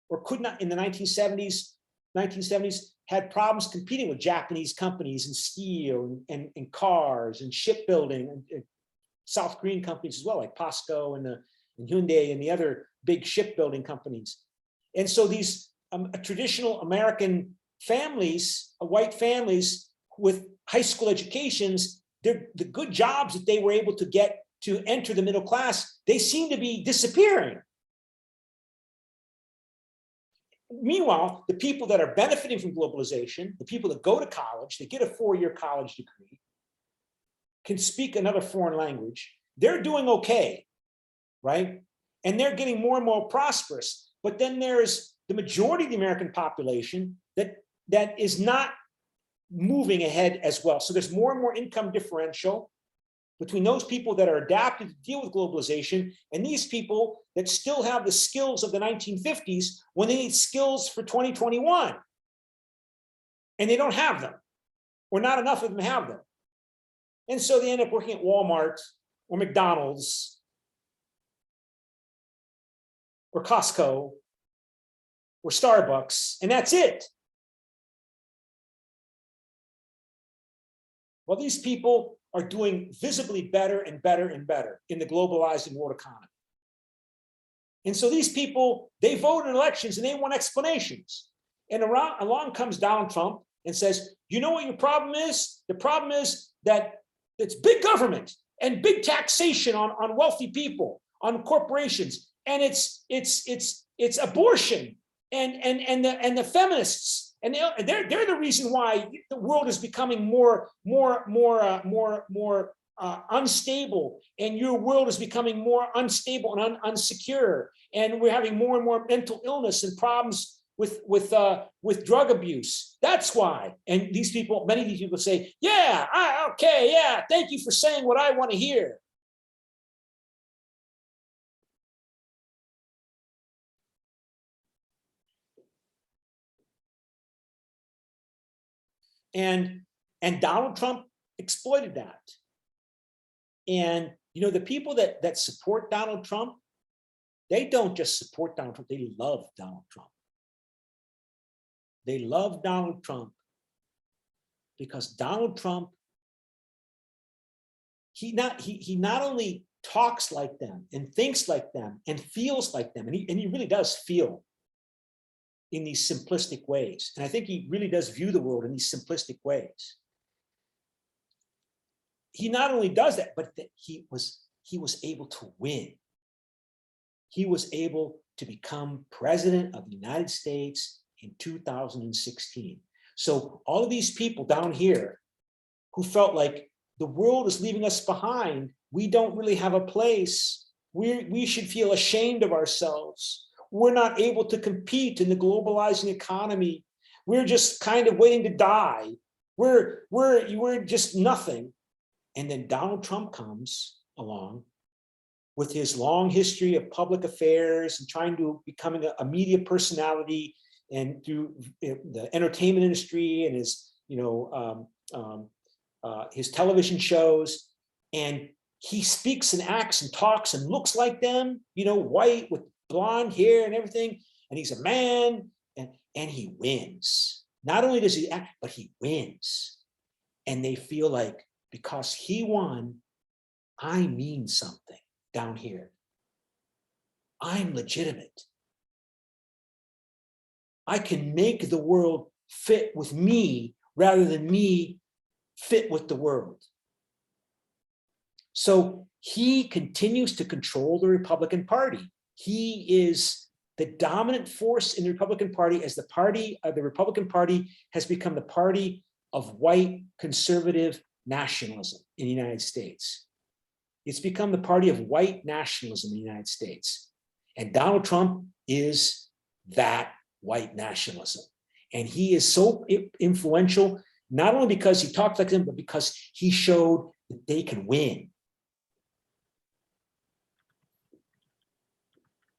or could not in the 1970s had problems competing with Japanese companies in steel and cars and shipbuilding, and South Korean companies as well, like POSCO and Hyundai and the other big shipbuilding companies. And so these traditional American families, white families with high school educations, the good jobs that they were able to get to enter the middle class, they seem to be disappearing. Meanwhile, the people that are benefiting from globalization, the people that go to college, they get a 4-year college degree, can speak another foreign language, they're doing okay, right? And they're getting more and more prosperous. But then there's the majority of the American population that is not moving ahead as well. So there's more and more income differential between those people that are adapted to deal with globalization and these people that still have the skills of the 1950s when they need skills for 2021. And they don't have them, or not enough of them have them. And so they end up working at Walmart or McDonald's or Costco or Starbucks, and that's it. Well, these people are doing visibly better and better and better in the globalizing world economy. And so these people, they vote in elections and they want explanations. And along comes Donald Trump and says, you know what your problem is? The problem is that it's big government and big taxation on wealthy people, on corporations, and it's abortion and the feminists. And they're the reason why the world is becoming more unstable, and your world is becoming more unstable and unsecure, and we're having more and more mental illness and problems with drug abuse. That's why. And these people, many of these people say, yeah, okay, yeah, thank you for saying what I want to hear. And Donald Trump exploited that. And you know, the people that support Donald Trump, they don't just support Donald Trump, they love Donald Trump. They love Donald Trump because Donald Trump, he not only talks like them and thinks like them and feels like them, and he really does feel in these simplistic ways. And I think he really does view the world in these simplistic ways. He not only does that, but that he was able to win. He was able to become president of the United States in 2016. So all of these people down here who felt like the world is leaving us behind, we don't really have a place, we should feel ashamed of ourselves, we're not able to compete in the globalizing economy, we're just kind of waiting to die, we're just nothing. And then Donald Trump comes along with his long history of public affairs and trying to becoming a media personality, and through the entertainment industry and his, his television shows, and he speaks and acts and talks and looks like them, white with blonde hair and everything, and he's a man, and he wins. Not only does he act, but he wins. And they feel like, because he won, I mean something down here. I'm legitimate. I can make the world fit with me rather than me fit with the world. So he continues to control the Republican Party. He is the dominant force in the Republican Party, as the Republican Party has become the party of white conservative nationalism in the United States. It's become the party of white nationalism in the United States. And Donald Trump is that white nationalism. And he is so influential, not only because he talked like them, but because he showed that they can win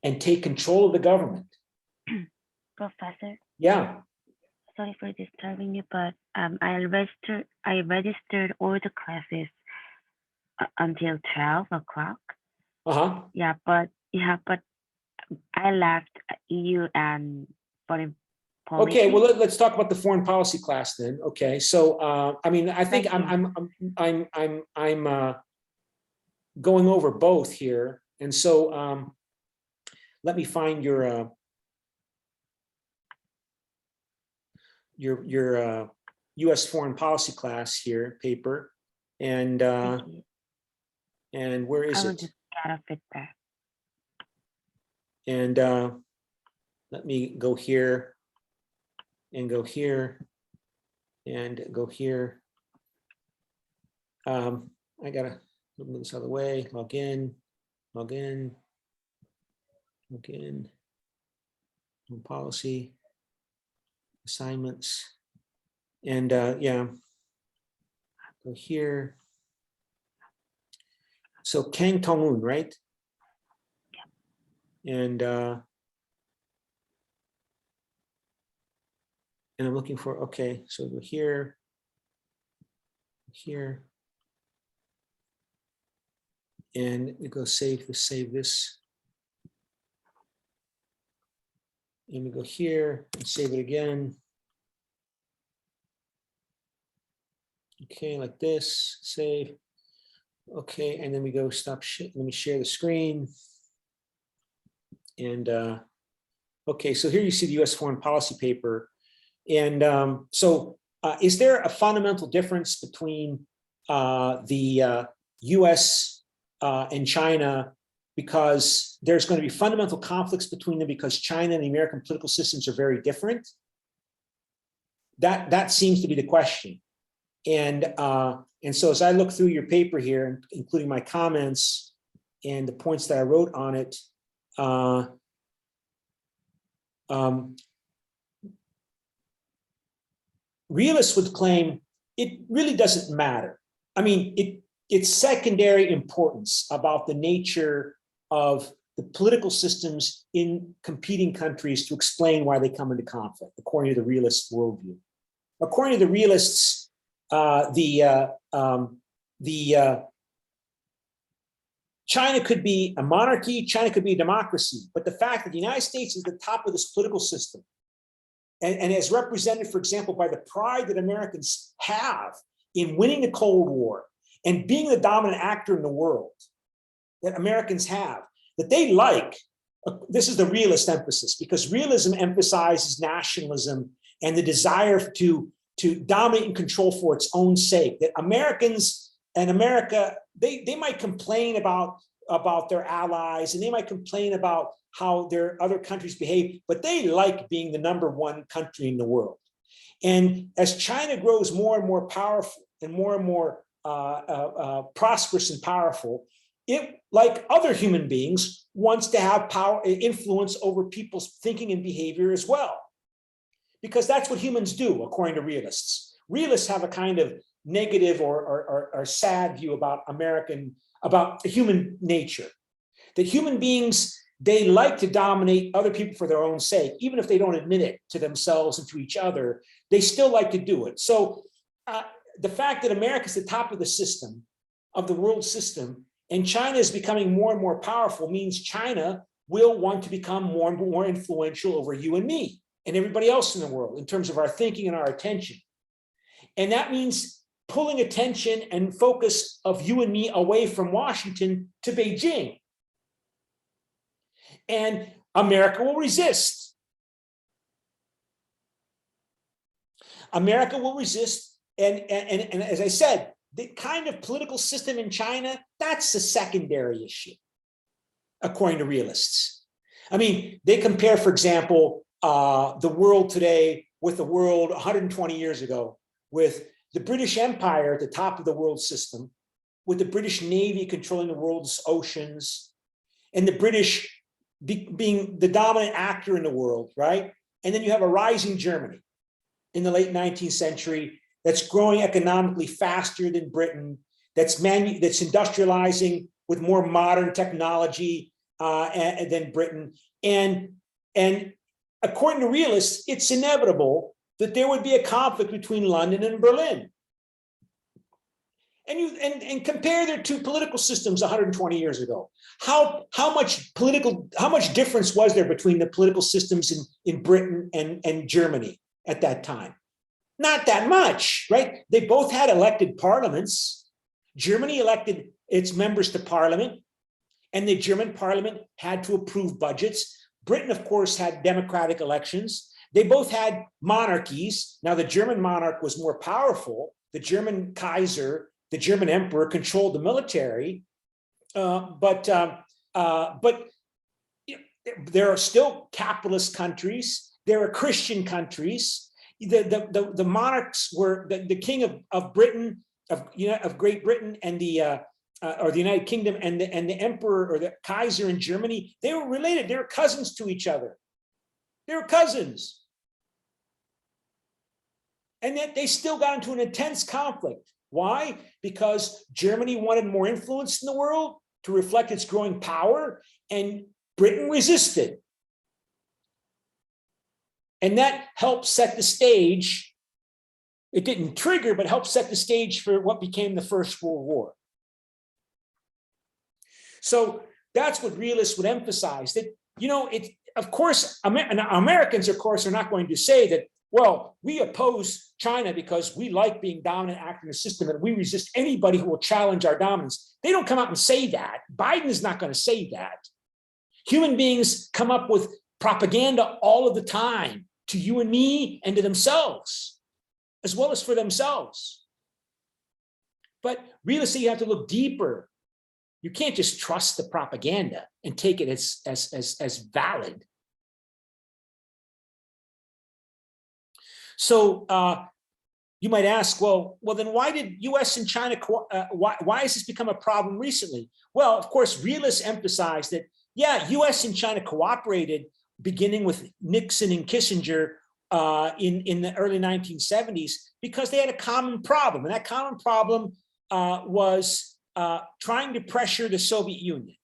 and take control of the government. Professor? Yeah. Sorry for disturbing you, but I registered all the classes until 12 o'clock. Uh-huh. Yeah, but I left EU and foreign policy. Okay, well, let's talk about the foreign policy class then. Okay, so I mean, I think I'm going over both here, and so let me find your U.S. foreign policy class here paper. And Thank you. and where I is will it? just get a feedback. And let me go here and go here and go here. I gotta move this out of the way, log in, log in, log in, home policy, assignments, and yeah, go here. So Kang Dongeun, right? And I'm looking for, okay, so go here, here, and we go save this. And we go here and save it again. Okay, like this, save. Okay, and then we go stop, let me share the screen. And okay, so here you see the US foreign policy paper. And so is there a fundamental difference between the US and China, because there's going to be fundamental conflicts between them because China and the American political systems are very different? That seems to be the question. And so as I look through your paper here, including my comments and the points that I wrote on it, realists would claim it really doesn't matter. I mean, it's secondary importance about the nature of the political systems in competing countries to explain why they come into conflict, according to the realist worldview. According to the realists, China could be a monarchy, China could be a democracy, but the fact that the United States is the top of this political system, and as represented, for example, by the pride that Americans have in winning the Cold War and being the dominant actor in the world that Americans have, that they like, this is the realist emphasis, because realism emphasizes nationalism and the desire to dominate and control for its own sake, that Americans and America, they might complain about their allies, and they might complain about how their other countries behave, but they like being the #1 country in the world. And as China grows more and more powerful and more prosperous and powerful, it, like other human beings, wants to have power, influence over people's thinking and behavior as well. Because that's what humans do, according to realists. Realists have a kind of negative or sad view about human nature. That human beings, they like to dominate other people for their own sake, even if they don't admit it to themselves and to each other, they still like to do it. So the fact that America is the top of the system, of the world system, and China is becoming more and more powerful means China will want to become more and more influential over you and me and everybody else in the world in terms of our thinking and our attention. And that means pulling attention and focus of you and me away from Washington to Beijing. And America will resist. America will resist. And as I said, the kind of political system in China, that's a secondary issue, according to realists. I mean, they compare, for example, the world today with the world 120 years ago, with the British Empire at the top of the world system, with the British Navy controlling the world's oceans, and the British being the dominant actor in the world, right? And then you have a rising Germany in the late 19th century that's growing economically faster than Britain, that's industrializing with more modern technology than Britain. And according to realists, it's inevitable that there would be a conflict between London and Berlin. And compare their two political systems 120 years ago. How much difference was there between the political systems in Britain and Germany at that time? Not that much, right? They both had elected parliaments. Germany elected its members to parliament, and the German parliament had to approve budgets. Britain, of course, had democratic elections. They both had monarchies. Now, the German monarch was more powerful. The German Kaiser the German emperor controlled the military, but there are still capitalist countries. There are Christian countries. The monarchs were the king of Britain, of Great Britain, and or the United Kingdom, and the emperor or the Kaiser in Germany. They were related. They were cousins to each other. They were cousins, and yet they still got into an intense conflict. Why? Because Germany wanted more influence in the world to reflect its growing power, and Britain resisted. And that helped set the stage. It didn't trigger, but helped set the stage for what became the First World War. So that's what realists would emphasize, that, of course, Americans, of course, are not going to say that, well, we oppose China because we like being dominant actor in the system and we resist anybody who will challenge our dominance. They don't come out and say that. Biden is not going to say that. Human beings come up with propaganda all of the time to you and me and to themselves, as well as for themselves. But realists say you have to look deeper. You can't just trust the propaganda and take it as valid. So you might ask, well, then why did U.S. and China, why has this become a problem recently? Well, of course, realists emphasize that, yeah, U.S. and China cooperated beginning with Nixon and Kissinger in the early 1970s because they had a common problem. And that common problem was trying to pressure the Soviet Union,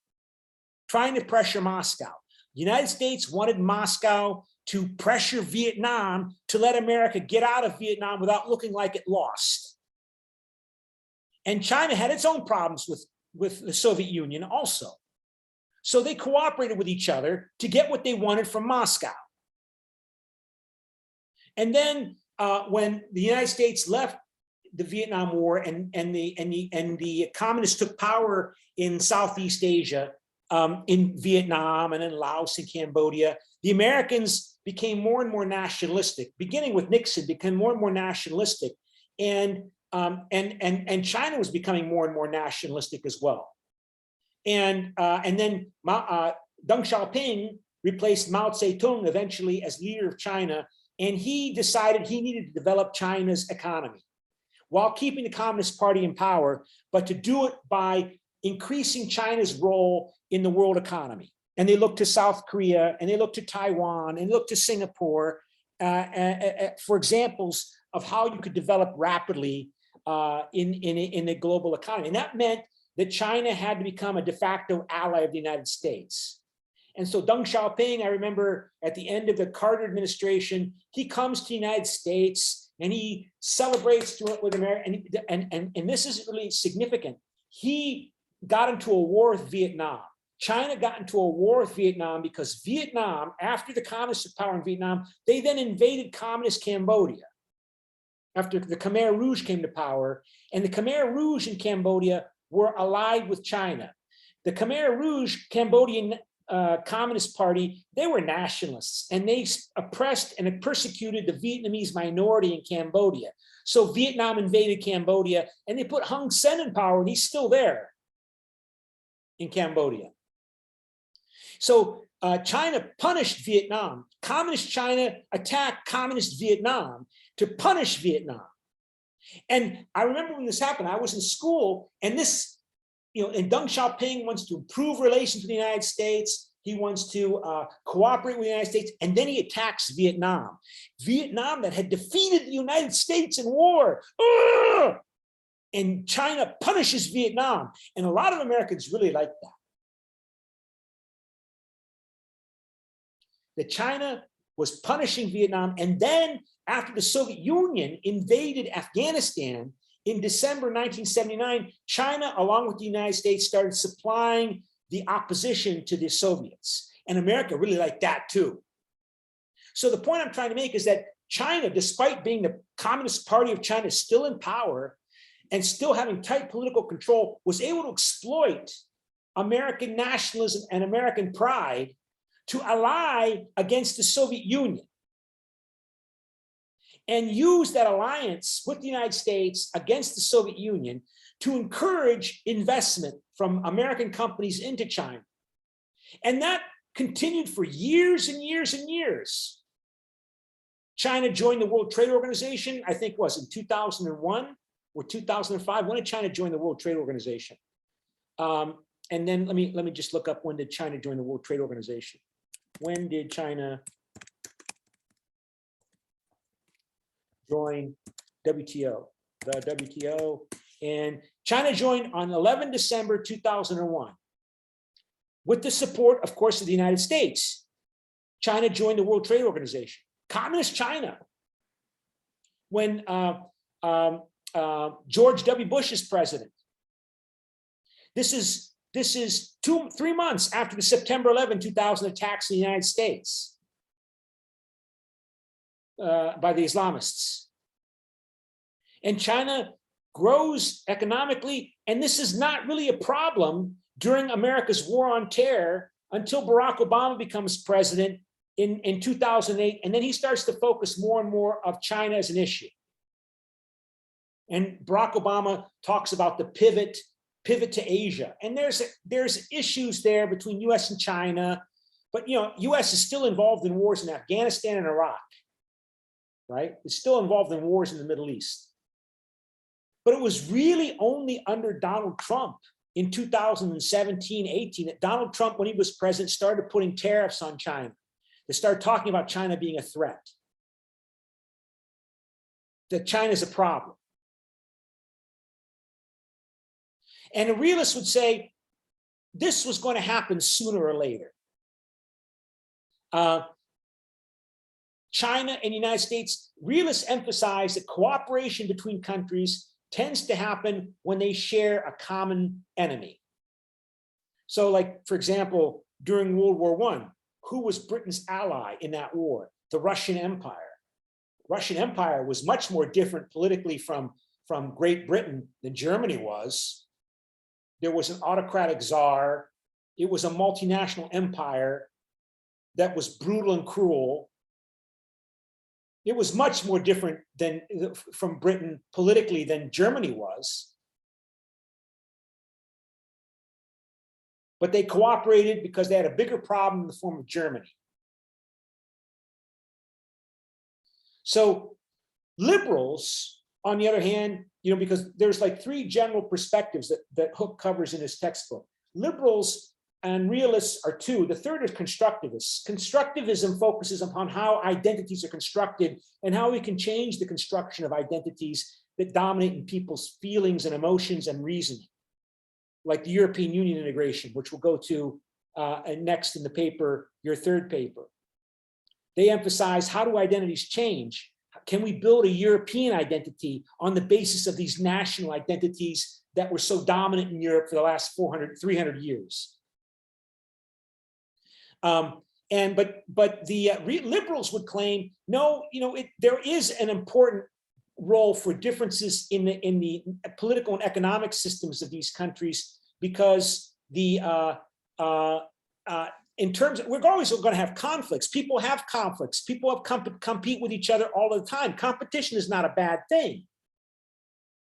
trying to pressure Moscow. The United States wanted Moscow to pressure Vietnam to let America get out of Vietnam without looking like it lost. And China had its own problems with the Soviet Union also. So they cooperated with each other to get what they wanted from Moscow. And then when the United States left the Vietnam War and the communists took power in Southeast Asia, in Vietnam and in Laos and Cambodia, the Americans became more and more nationalistic. Beginning with Nixon, became more and more nationalistic, and China was becoming more and more nationalistic as well. And then Deng Xiaoping replaced Mao Zedong eventually as leader of China, and he decided he needed to develop China's economy while keeping the Communist Party in power, but to do it by increasing China's role in the world economy. And they looked to South Korea, and they looked to Taiwan, and looked to Singapore for examples of how you could develop rapidly in the global economy. And that meant that China had to become a de facto ally of the United States. And so Deng Xiaoping, I remember at the end of the Carter administration, he comes to the United States and he celebrates with America. And this is really significant. He got into a war with Vietnam. China got into a war with Vietnam because Vietnam, after the communists took power in Vietnam, they then invaded communist Cambodia after the Khmer Rouge came to power. And the Khmer Rouge in Cambodia were allied with China. The Khmer Rouge Cambodian Communist Party, they were nationalists, and they oppressed and persecuted the Vietnamese minority in Cambodia. So Vietnam invaded Cambodia, and they put Hun Sen in power, and he's still there in Cambodia. So China punished Vietnam. Communist China attacked communist Vietnam to punish Vietnam. And I remember when this happened, I was in school, and this, and Deng Xiaoping wants to improve relations with the United States. He wants to cooperate with the United States, and then he attacks Vietnam. Vietnam that had defeated the United States in war. And China punishes Vietnam. And a lot of Americans really like that. That China was punishing Vietnam, and then after the Soviet Union invaded Afghanistan in December 1979, China, along with the United States, started supplying the opposition to the Soviets. And America really liked that too. So the point I'm trying to make is that China, despite being the Communist Party of China still in power and still having tight political control, was able to exploit American nationalism and American pride to ally against the Soviet Union and use that alliance with the United States against the Soviet Union to encourage investment from American companies into China. And that continued for years and years and years. China joined the World Trade Organization, I think was in 2001 or 2005. When did China join the World Trade Organization? And then let me just look up, when did China join the World Trade Organization? When did China join WTO? The WTO. And China joined on 11 December 2001. With the support, of course, of the United States. China joined the World Trade Organization. Communist China. When George W. Bush is president. This is 3 months after the September 11, 2000 attacks in the United States by the Islamists. And China grows economically, and this is not really a problem during America's war on terror until Barack Obama becomes president in 2008, and then he starts to focus more and more of China as an issue. And Barack Obama talks about the pivot to Asia, and there's issues there between U.S. and China, but U.S. is still involved in wars in Afghanistan and Iraq, right? It's still involved in wars in the Middle East. But it was really only under Donald Trump in 2017-18 that Donald Trump, when he was president, started putting tariffs on China. They started talking about China being a threat, that China is a problem. And a realist would say this was going to happen sooner or later. China and the United States, realists emphasize that cooperation between countries tends to happen when they share a common enemy. So like, for example, during World War I, who was Britain's ally in that war? The Russian Empire. Russian Empire was much more different politically from Great Britain than Germany was. There was an autocratic czar. It was a multinational empire that was brutal and cruel. It was much more different from Britain politically than Germany was. But they cooperated because they had a bigger problem in the form of Germany. So liberals, on the other hand, because there's like 3 general perspectives that Hook covers in his textbook. Liberals and realists are 2. The third is constructivists. Constructivism focuses upon how identities are constructed and how we can change the construction of identities that dominate in people's feelings and emotions and reasoning, like the European Union integration, which we'll go to next in the paper, your third paper. They emphasize, how do identities change? Can we build a European identity on the basis of these national identities that were so dominant in Europe for the last 300 years? But the liberals would claim, no, there is an important role for differences in the political and economic systems of these countries, because in terms of, we're always going to have conflicts. People have conflicts. People compete with each other all the time. Competition is not a bad thing.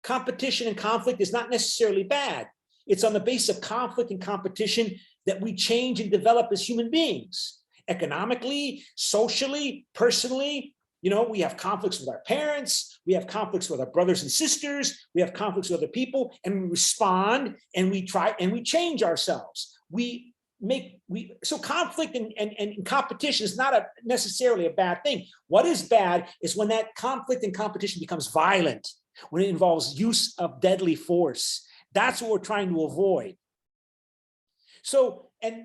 Competition and conflict is not necessarily bad. It's on the basis of conflict and competition that we change and develop as human beings, economically, socially, personally. We have conflicts with our parents, we have conflicts with our brothers and sisters, we have conflicts with other people, and we respond and we try and we change ourselves. So conflict and competition is not necessarily a bad thing. What is bad is when that conflict and competition becomes violent, when it involves use of deadly force. That's what we're trying to avoid. So, and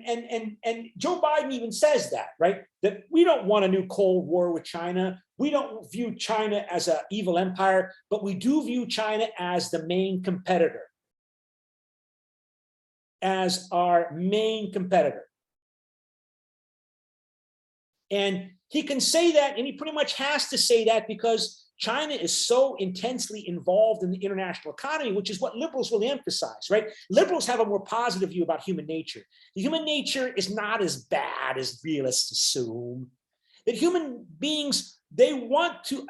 Joe Biden even says that, right? That we don't want a new Cold War with China. We don't view China as an evil empire, but we do view China as the main competitor, as our main competitor. And he can say that, and he pretty much has to say that, because China is so intensely involved in the international economy, which is what liberals really emphasize, right? Liberals have a more positive view about human nature. The human nature is not as bad as realists assume. That human beings, what do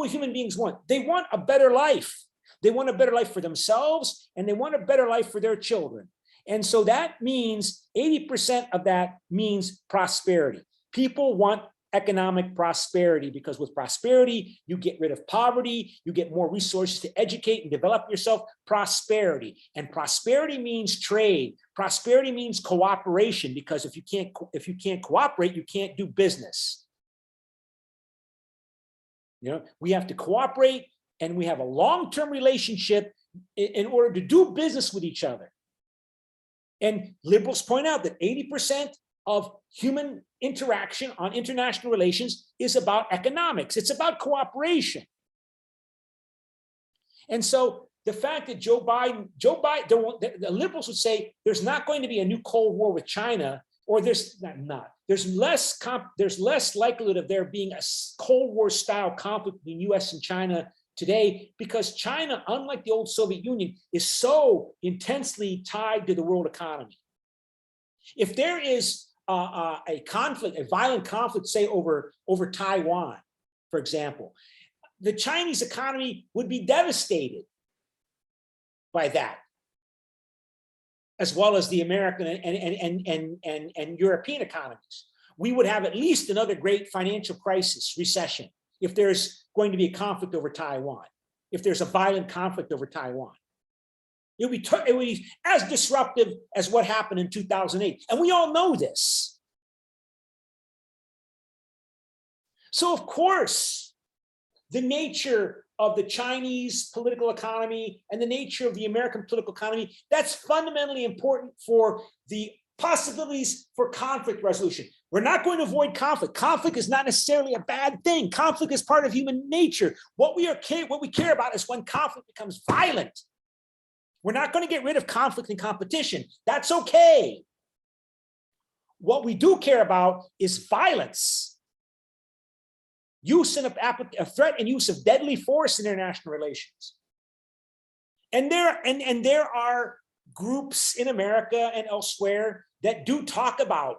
human beings want? They want a better life. They want a better life for themselves, and they want a better life for their children. And so that means 80% of that means prosperity. People want economic prosperity, because with prosperity, you get rid of poverty, you get more resources to educate and develop yourself. Prosperity. And prosperity means trade. Prosperity means cooperation, because if you can't cooperate, you can't do business. We have to cooperate, and we have a long-term relationship in order to do business with each other. And liberals point out that 80% of human interaction on international relations is about economics. It's about cooperation. And so the fact that Joe Biden, the liberals would say there's not going to be a new Cold War with China, or there's less likelihood of there being a Cold War style conflict between US and China today, because China, unlike the old Soviet Union, is so intensely tied to the world economy. If there is a conflict, a violent conflict, say over Taiwan, for example, the Chinese economy would be devastated by that, as well as the American and European economies. We would have at least another great financial crisis, recession, if there's going to be a conflict over Taiwan, if there's a violent conflict over Taiwan. It would be as disruptive as what happened in 2008. And we all know this. So of course, the nature of the Chinese political economy and the nature of the American political economy, that's fundamentally important for the possibilities for conflict resolution. We're not going to avoid conflict. Conflict is not necessarily a bad thing. Conflict is part of human nature. What we care about is when conflict becomes violent. We're not going to get rid of conflict and competition. That's okay. What we do care about is violence. Use and a threat and use of deadly force in international relations. And there are groups in America and elsewhere that do talk about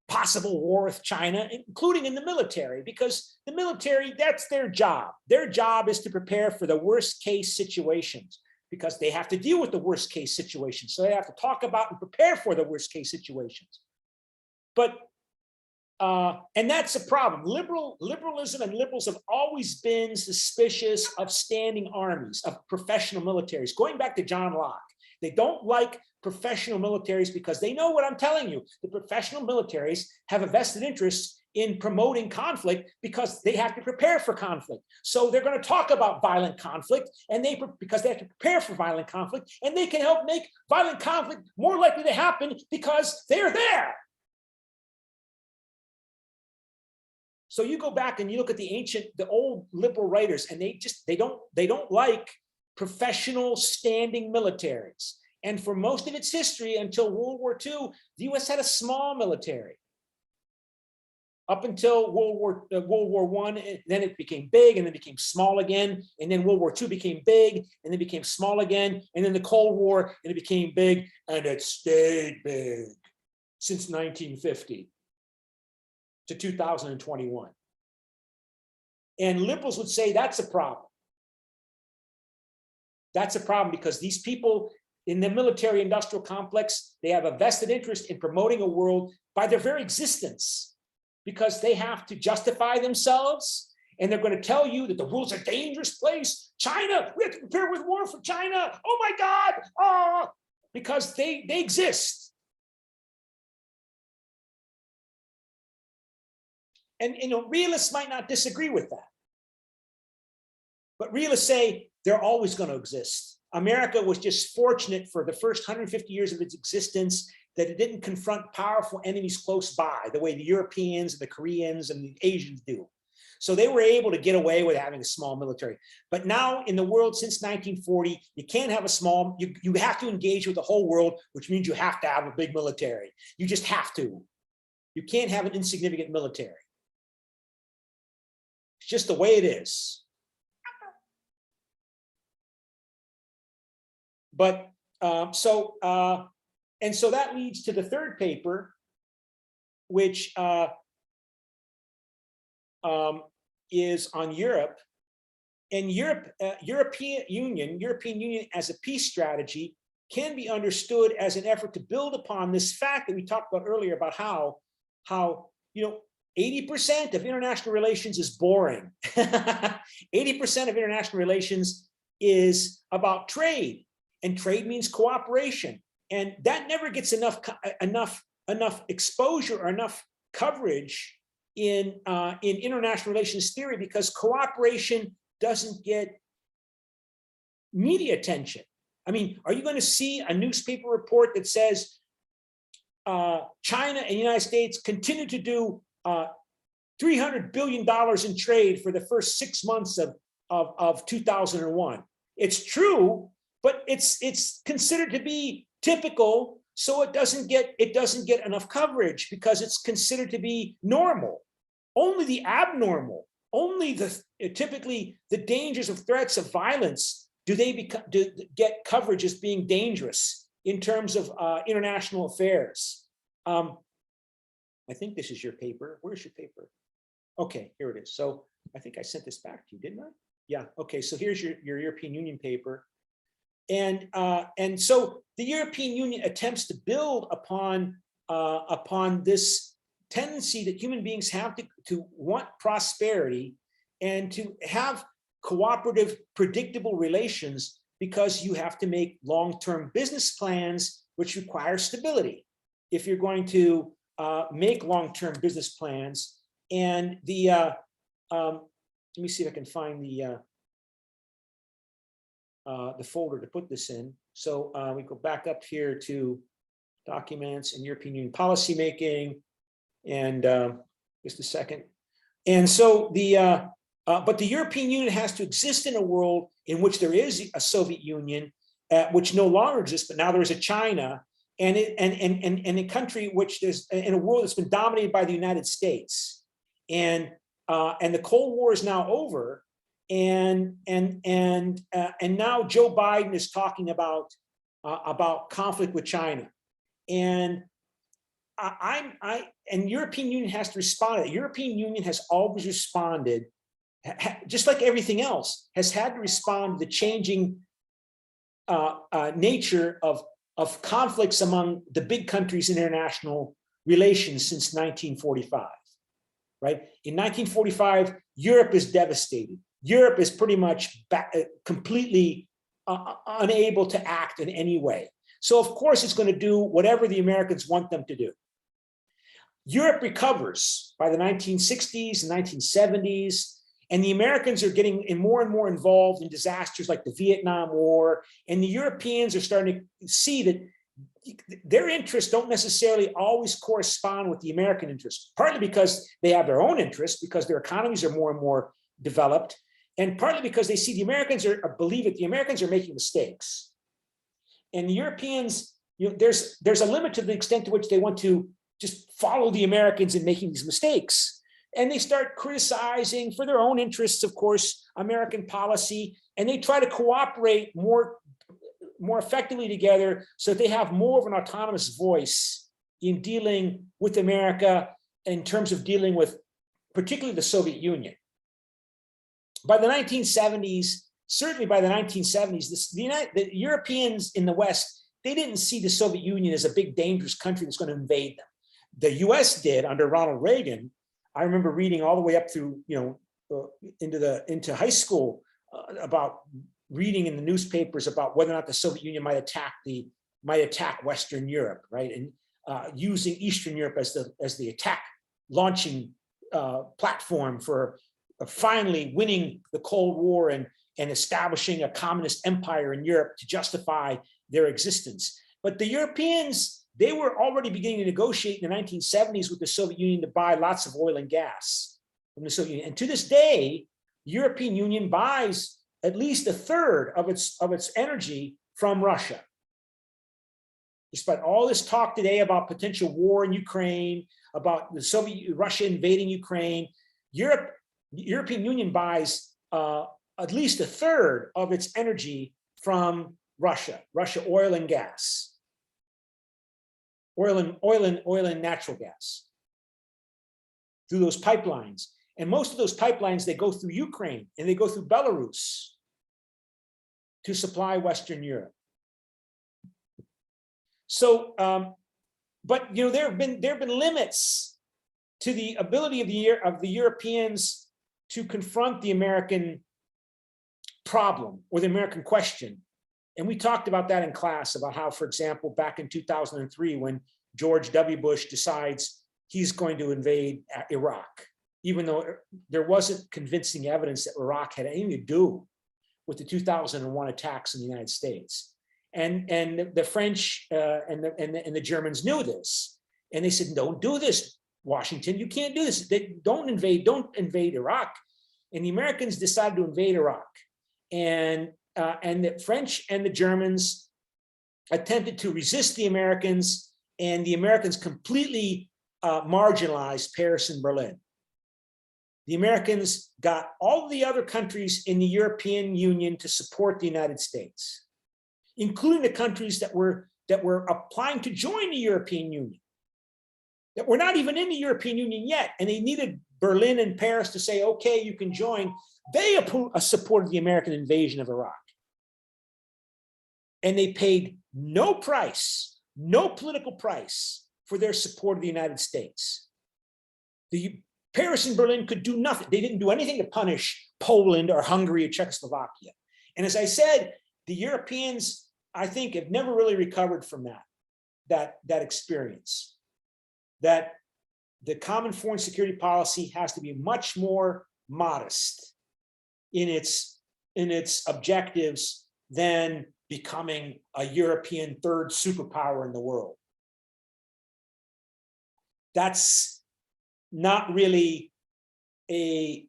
possible war with China, including in the military, because the military, that's their job. Their job is to prepare for the worst case situations, because they have to deal with the worst case situations. So they have to talk about and prepare for the worst case situations. But and that's a problem. Liberalism and liberals have always been suspicious of standing armies, of professional militaries. Going back to John Locke, they don't like professional militaries because they know what I'm telling you. The professional militaries have a vested interest in promoting conflict because they have to prepare for conflict. So they're going to talk about violent conflict, and because they have to prepare for violent conflict, and they can help make violent conflict more likely to happen because they're there. So you go back and you look at the old liberal writers, and they don't like professional standing militaries. And for most of its history, until World War II, the US had a small military. Up until World War I, then it became big, and then became small again. And then World War II became big, and then became small again. And then the Cold War, and it became big, and it stayed big since 1950 to 2021. And liberals would say that's a problem. That's a problem because these people in the military industrial complex, they have a vested interest in promoting a world by their very existence, because they have to justify themselves, and they're going to tell you that the world's a dangerous place. China, we have to prepare with war for China. Oh my God, because they exist. And realists might not disagree with that. But realists say they're always going to exist. America was just fortunate for the first 150 years of its existence that it didn't confront powerful enemies close by the way the Europeans and the Koreans and the Asians do. So they were able to get away with having a small military. But now in the world since 1940, you can't have a small, you have to engage with the whole world, which means you have to have a big military. You just have to. You can't have an insignificant military. It's just the way it is. But so that leads to the third paper, which is on Europe. and European Union as a peace strategy can be understood as an effort to build upon this fact that we talked about earlier about how 80% of international relations is boring. 80% of international relations is about trade, and trade means cooperation, and that never gets enough exposure or enough coverage in international relations theory, because cooperation doesn't get media attention. I mean, are you going to see a newspaper report that says China and the United States continue to do $300 billion in trade for the first 6 months of 2001? It's true, but it's considered to be typical, so it doesn't get enough coverage because it's considered to be normal. Only the abnormal, only typically the dangers of threats of violence do get coverage as being dangerous in terms of international affairs. I think this is your paper. Where's your paper? Okay, here it is. So I think I sent this back to you, didn't I? Yeah. Okay. So here's your European Union paper, and so the European Union attempts to build upon this tendency that human beings have to want prosperity and to have cooperative, predictable relations, because you have to make long-term business plans, which require stability. If you're going to make long-term business plans, and let me see if I can find the folder to put this in. So we go back up here to documents and European Union policymaking, and just a second. And so but the European Union has to exist in a world in which there is a Soviet Union, which no longer exists, but now there is a China, and a country which there's in a world that's been dominated by the United States, and the Cold War is now over, and now Joe Biden is talking about conflict with China, and and European Union has to respond. The European Union has always responded, just like everything else, has had to respond to the changing nature of conflicts among the big countries in international relations since 1945, right? In 1945, Europe is devastated. Europe is pretty much completely unable to act in any way. So of course it's going to do whatever the Americans want them to do. Europe recovers by the 1960s and 1970s, and the Americans are getting more and more involved in disasters like the Vietnam War, and the Europeans are starting to see that their interests don't necessarily always correspond with the American interests, partly because they have their own interests, because their economies are more and more developed, and partly because they see the Americans believe that the Americans are making mistakes. And the Europeans, there's a limit to the extent to which they want to just follow the Americans in making these mistakes. And they start criticizing, for their own interests, of course, American policy, and they try to cooperate more effectively together so that they have more of an autonomous voice in dealing with America in terms of dealing with particularly the Soviet Union. By the 1970s, certainly by the 1970s, the Europeans in the West, they didn't see the Soviet Union as a big, dangerous country that's going to invade them. The US did under Ronald Reagan. I remember reading all the way up through, into high school about reading in the newspapers about whether or not the Soviet Union might attack Western Europe, right? And using Eastern Europe as the attack launching platform for finally winning the Cold War and establishing a communist empire in Europe to justify their existence. But the Europeans, they were already beginning to negotiate in the 1970s with the Soviet Union to buy lots of oil and gas from the Soviet Union. And to this day, the European Union buys at least a third of its energy from Russia. Despite all this talk today about potential war in Ukraine, about Russia invading Ukraine, the European Union buys at least a third of its energy from Russia oil and gas. Oil and natural gas through those pipelines. And most of those pipelines, they go through Ukraine and they go through Belarus to supply Western Europe. So, but there have been limits to the ability of the Europeans to confront the American problem or the American question. And we talked about that in class, about how, for example, back in 2003, when George W. Bush decides he's going to invade Iraq, even though there wasn't convincing evidence that Iraq had anything to do with the 2001 attacks in the United States. And the French and the Germans knew this. And they said, don't do this, Washington, you can't do this. Don't invade Iraq. And the Americans decided to invade Iraq. And the French and the Germans attempted to resist the Americans, and the Americans completely marginalized Paris and Berlin. The Americans got all the other countries in the European Union to support the United States, including the countries that were applying to join the European Union, that were not even in the European Union yet, and they needed Berlin and Paris to say, okay, you can join. They supported the American invasion of Iraq. And they paid no price, no political price for their support of the United States. Paris and Berlin could do nothing. They didn't do anything to punish Poland or Hungary or Czechoslovakia. And as I said, the Europeans, I think, have never really recovered from that experience. That the common foreign security policy has to be much more modest in its objectives than becoming a European third superpower in the world. That's not really a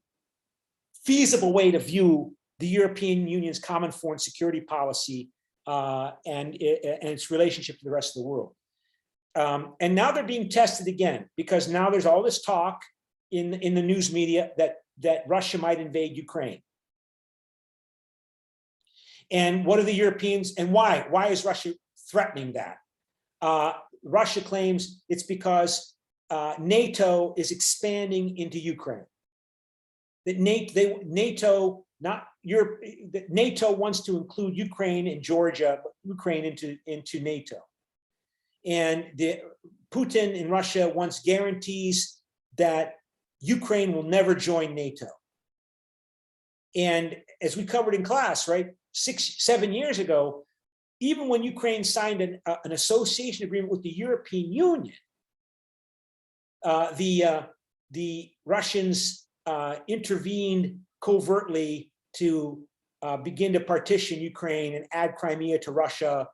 feasible way to view the European Union's common foreign security policy and its relationship to the rest of the world. And now they're being tested again, because now there's all this talk in the news media that Russia might invade Ukraine. And what are the Europeans, and why? Why is Russia threatening that? Russia claims it's because NATO is expanding into Ukraine. That NATO wants to include Ukraine and Georgia, Ukraine into NATO. And Putin in Russia wants guarantees that Ukraine will never join NATO. And as we covered in class, right, 6-7 years ago, even when Ukraine signed an association agreement with the European Union, the Russians intervened covertly to begin to partition Ukraine and add Crimea to Russia,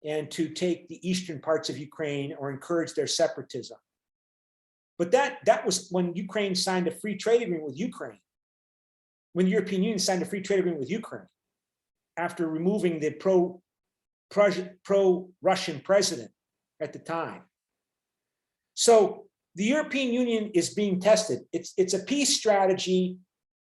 and to take the eastern parts of Ukraine or encourage their separatism. But that was when Ukraine signed a free trade agreement with Ukraine, when the European Union signed a free trade agreement with Ukraine, after removing the pro-Russian president at the time. So the European Union is being tested. It's a peace strategy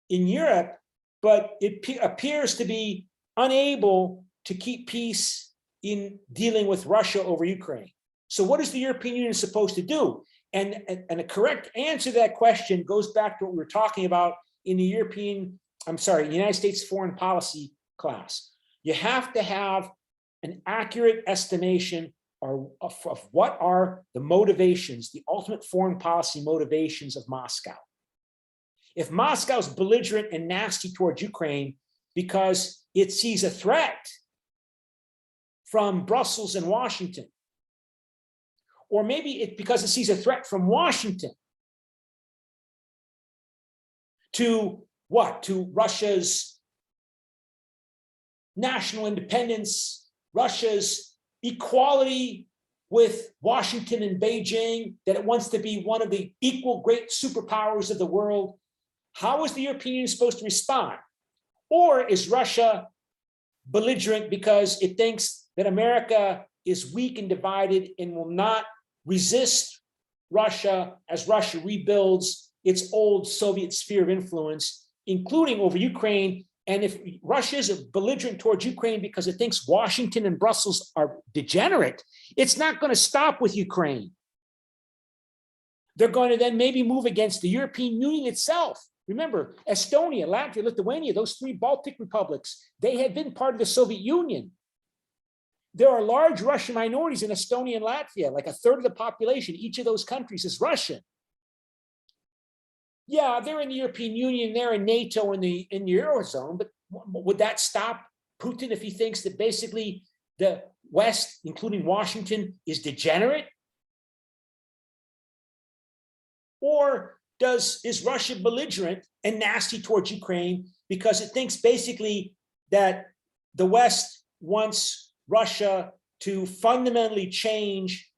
in Europe, but it appears to be unable to keep peace in dealing with Russia over Ukraine. So what is the European Union supposed to do? And a correct answer to that question goes back to what we were talking about in the United States foreign policy class. You have to have an accurate estimation of what are the motivations, the ultimate foreign policy motivations of Moscow. If Moscow is belligerent and nasty towards Ukraine because it sees a threat from Brussels and Washington, or maybe it's because it sees a threat from Washington to what? To Russia's national independence, Russia's equality with Washington and Beijing, that it wants to be one of the equal great superpowers of the world. How is the European Union supposed to respond? Or is Russia belligerent because it thinks that America is weak and divided and will not resist Russia as Russia rebuilds its old Soviet sphere of influence, including over Ukraine? And if Russia is belligerent towards Ukraine because it thinks Washington and Brussels are degenerate, it's not going to stop with Ukraine. They're going to then maybe move against the European Union itself Remember, Estonia, Latvia, Lithuania, those three Baltic republics, they had been part of the Soviet Union. There are large Russian minorities in Estonia and Latvia, like a third of the population. Each of those countries is Russian. Yeah, they're in the European Union, they're in NATO, in the Eurozone, but would that stop Putin if he thinks that basically the West, including Washington, is degenerate? Or is Russia belligerent and nasty towards Ukraine because it thinks basically that the West wants Russia to fundamentally change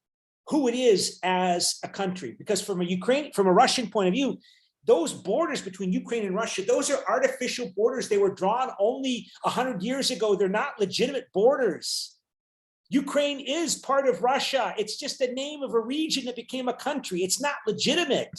who it is as a country? Because from a Russian point of view, those borders between Ukraine and Russia, those are artificial borders. They were drawn only 100 years ago. They're not legitimate borders. Ukraine is part of Russia. It's just the name of a region that became a country. It's not legitimate.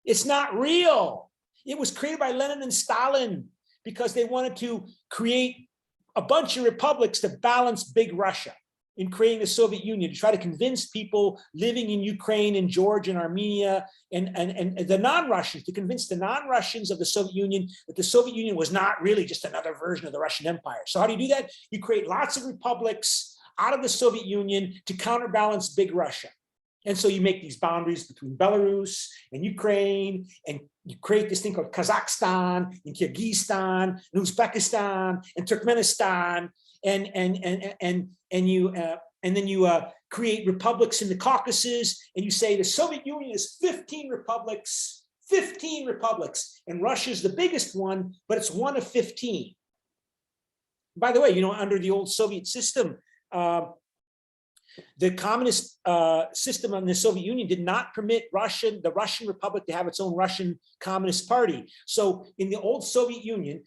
It's not real. It was created by Lenin and Stalin because they wanted to create a bunch of republics to balance big Russia in creating the Soviet Union, to try to convince people living in Ukraine and Georgia and Armenia and the non-Russians, to convince the non-Russians of the Soviet Union that the Soviet Union was not really just another version of the Russian Empire. So how do you do that? You create lots of republics out of the Soviet Union to counterbalance big Russia. And so you make these boundaries between Belarus and Ukraine, and you create this thing called Kazakhstan and Kyrgyzstan and Uzbekistan and Turkmenistan, and then you create republics in the Caucasus, and you say the Soviet Union is 15 republics, and Russia's the biggest one, but it's one of 15. By the way, under the old Soviet system, the communist system in the Soviet Union did not permit the Russian Republic to have its own Russian Communist Party. So in the old Soviet Union,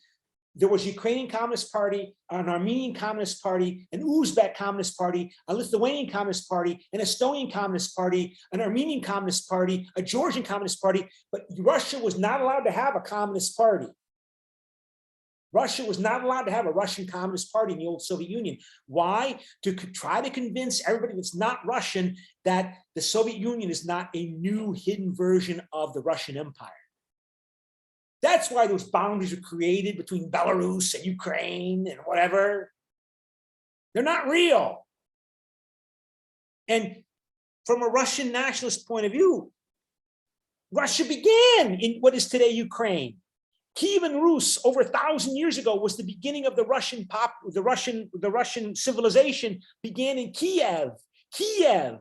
there was a Ukrainian Communist Party, an Armenian Communist Party, an Uzbek Communist Party, a Lithuanian Communist Party, an Estonian Communist Party, an Armenian Communist Party, a Georgian Communist Party, but Russia was not allowed to have a Communist Party. Russia was not allowed to have a Russian Communist Party in the old Soviet Union. Why? To try to convince everybody that's not Russian that the Soviet Union is not a new hidden version of the Russian Empire. That's why those boundaries are created between Belarus and Ukraine and whatever. They're not real. And from a Russian nationalist point of view, Russia began in what is today Ukraine. Kievan Rus over 1,000 years ago was the beginning of the Russian civilization began in Kiev. Kiev.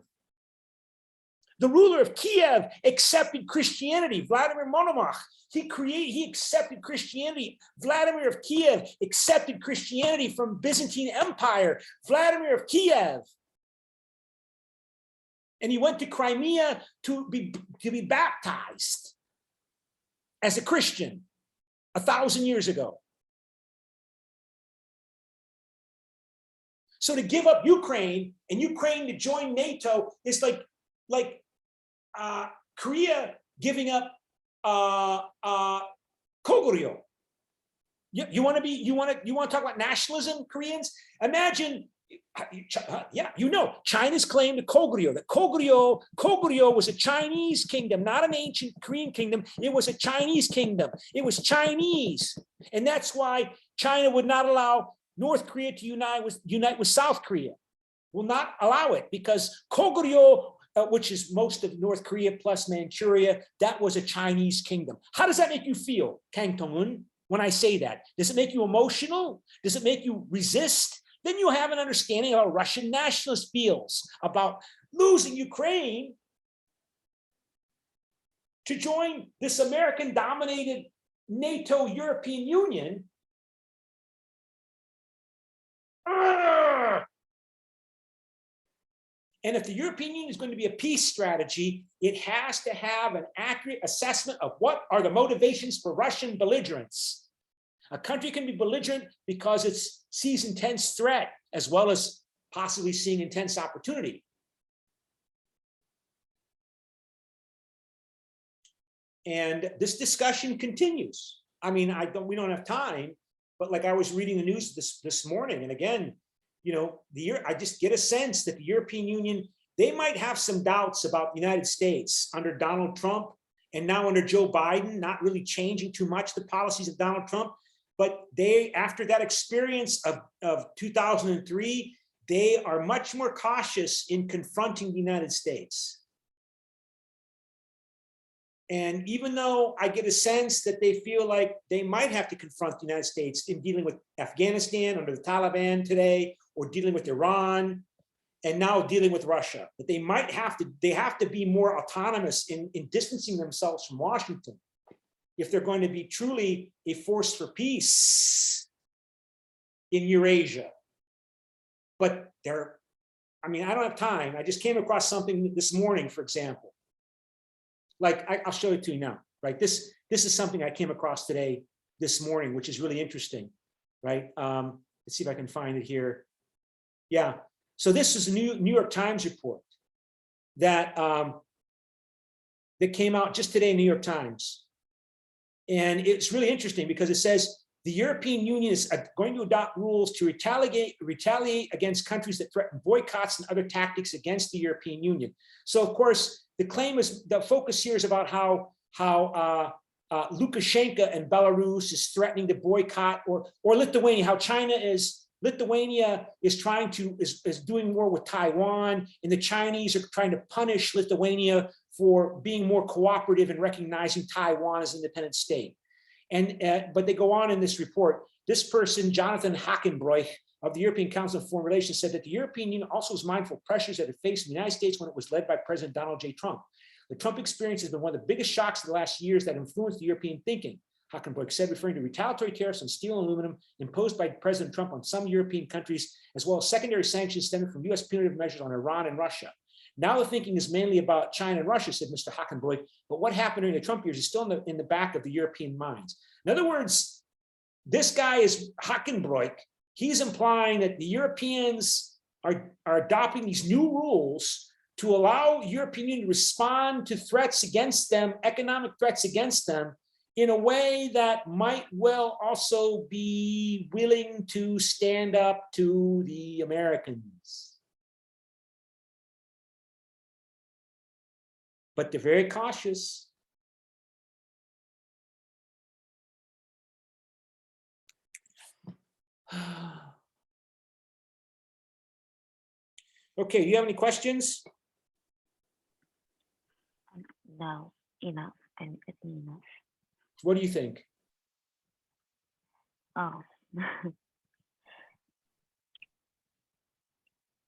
The ruler of Kiev accepted Christianity, Vladimir Monomach. He accepted Christianity. Vladimir of Kiev accepted Christianity from Byzantine Empire. Vladimir of Kiev. And he went to Crimea to be baptized as a Christian 1,000 years ago. So to give up Ukraine and Ukraine to join NATO is like Korea giving up Koguryo. You want to talk about nationalism, Koreans? Imagine, China's claim to Koguryo. That Koguryo was a Chinese kingdom, not an ancient Korean kingdom. It was a Chinese kingdom. It was Chinese, and that's why China would not allow North Korea to unite with South Korea. Will not allow it because Koguryo, which is most of North Korea plus Manchuria, that was a Chinese kingdom. How does that make you feel, Kang Dongeun, when I say that? Does it make you emotional? Does it make you resist? Then you have an understanding of how Russian nationalist feels about losing Ukraine to join this American-dominated NATO European Union. And if the European Union is going to be a peace strategy, it has to have an accurate assessment of what are the motivations for Russian belligerence. A country can be belligerent because it sees intense threat as well as possibly seeing intense opportunity. And this discussion continues. I mean, we don't have time, but like I was reading the news this morning, and again, I just get a sense that the European Union, they might have some doubts about the United States under Donald Trump and now under Joe Biden, not really changing too much the policies of Donald Trump. But after that experience of 2003, they are much more cautious in confronting the United States. And even though I get a sense that they feel like they might have to confront the United States in dealing with Afghanistan under the Taliban today, or dealing with Iran, and now dealing with Russia, that they might have to, they have to be more autonomous in distancing themselves from Washington if they're going to be truly a force for peace in Eurasia. But they're, I mean, I don't have time. I just came across something this morning, for example. Like, I'll show it to you now, right? This is something I came across today, this morning, which is really interesting, right? Let's see if I can find it here. Yeah, so this is a New York Times report that, that came out just today in New York Times. And it's really interesting because it says, the European Union is going to adopt rules to retaliate against countries that threaten boycotts and other tactics against the European Union. So, of course, the claim is, the focus here is about how Lukashenko and Belarus is threatening to boycott, or Lithuania, how Lithuania is trying to, is doing more with Taiwan, and the Chinese are trying to punish Lithuania for being more cooperative and recognizing Taiwan as an independent state. And but they go on in this report. This person, Jonathan Hackenbroich of the European Council on Foreign Relations, said that the European Union also was mindful of pressures that it faced in the United States when it was led by President Donald J. Trump. The Trump experience has been one of the biggest shocks of the last years that influenced the European thinking, Hackenbroich said, referring to retaliatory tariffs on steel and aluminum imposed by President Trump on some European countries, as well as secondary sanctions stemming from U.S. punitive measures on Iran and Russia. Now the thinking is mainly about China and Russia, said Mr. Hackenbroich, but what happened during the Trump years is still in the back of the European minds. In other words, this guy is Hackenbroich. He's implying that the Europeans are adopting these new rules to allow European Union to respond to threats against them, economic threats against them, in a way that might well also be willing to stand up to the Americans. But they're very cautious. Okay, do you have any questions? No, enough. And it's enough. What do you think? Oh.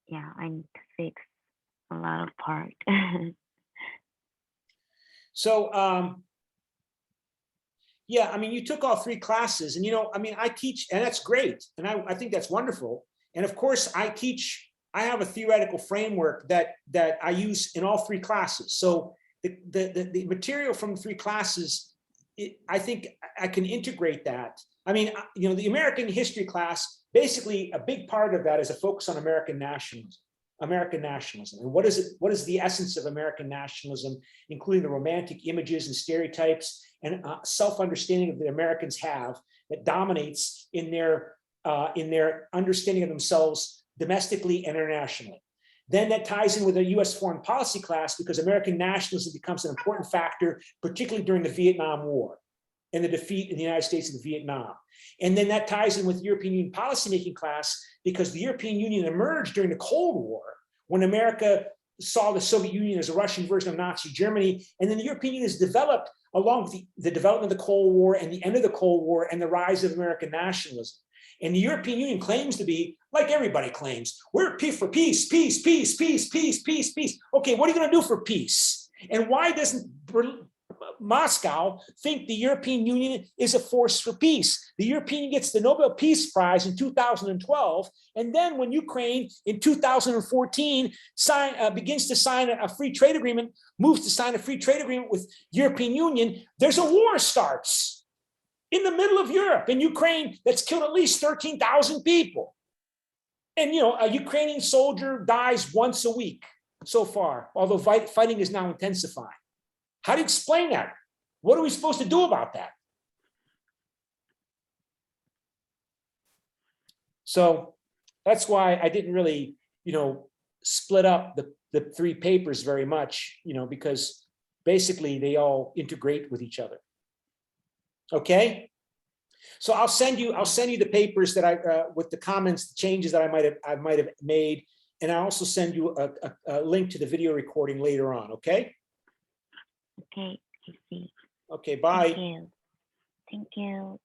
Yeah, I need to fix a lot of part. So, yeah, I mean, you took all 3 classes, and, you know, I mean, I teach, and that's great. And I think that's wonderful. And of course, I have a theoretical framework that I use in all 3 classes. So the material from 3 classes, I think I can integrate that. I mean, you know, the American history class, basically a big part of that is a focus on American nationalism. And what is it? What is the essence of American nationalism, including the romantic images and stereotypes and self-understanding that the Americans have that dominates in their understanding of themselves domestically and internationally. Then that ties in with a U.S. foreign policy class, because American nationalism becomes an important factor, particularly during the Vietnam War and the defeat in the United States in Vietnam. And then that ties in with European Union policymaking class, because the European Union emerged during the Cold War, when America saw the Soviet Union as a Russian version of Nazi Germany. And then the European Union is developed along with the development of the Cold War and the end of the Cold War and the rise of American nationalism. And the European Union claims to be, like everybody claims, we're for peace, peace, peace, peace, peace, peace, peace. Okay, what are you going to do for peace? And why doesn't Moscow think the European Union is a force for peace? The European Union gets the Nobel Peace Prize in 2012, and then when Ukraine in 2014 begins to sign a free trade agreement, moves to sign a free trade agreement with European Union, there's a war starts in the middle of Europe, in Ukraine, that's killed at least 13,000 people. And, you know, a Ukrainian soldier dies once a week so far, although fighting is now intensifying. How do you explain that? What are we supposed to do about that? So that's why I didn't really, you know, split up the 3 papers very much, you know, because basically they all integrate with each other. Okay. So I'll send you the papers that with the comments, the changes that I might have made. And I'll also send you a link to the video recording later on. Okay. Okay, I see. Okay. Bye. Thank you. Thank you.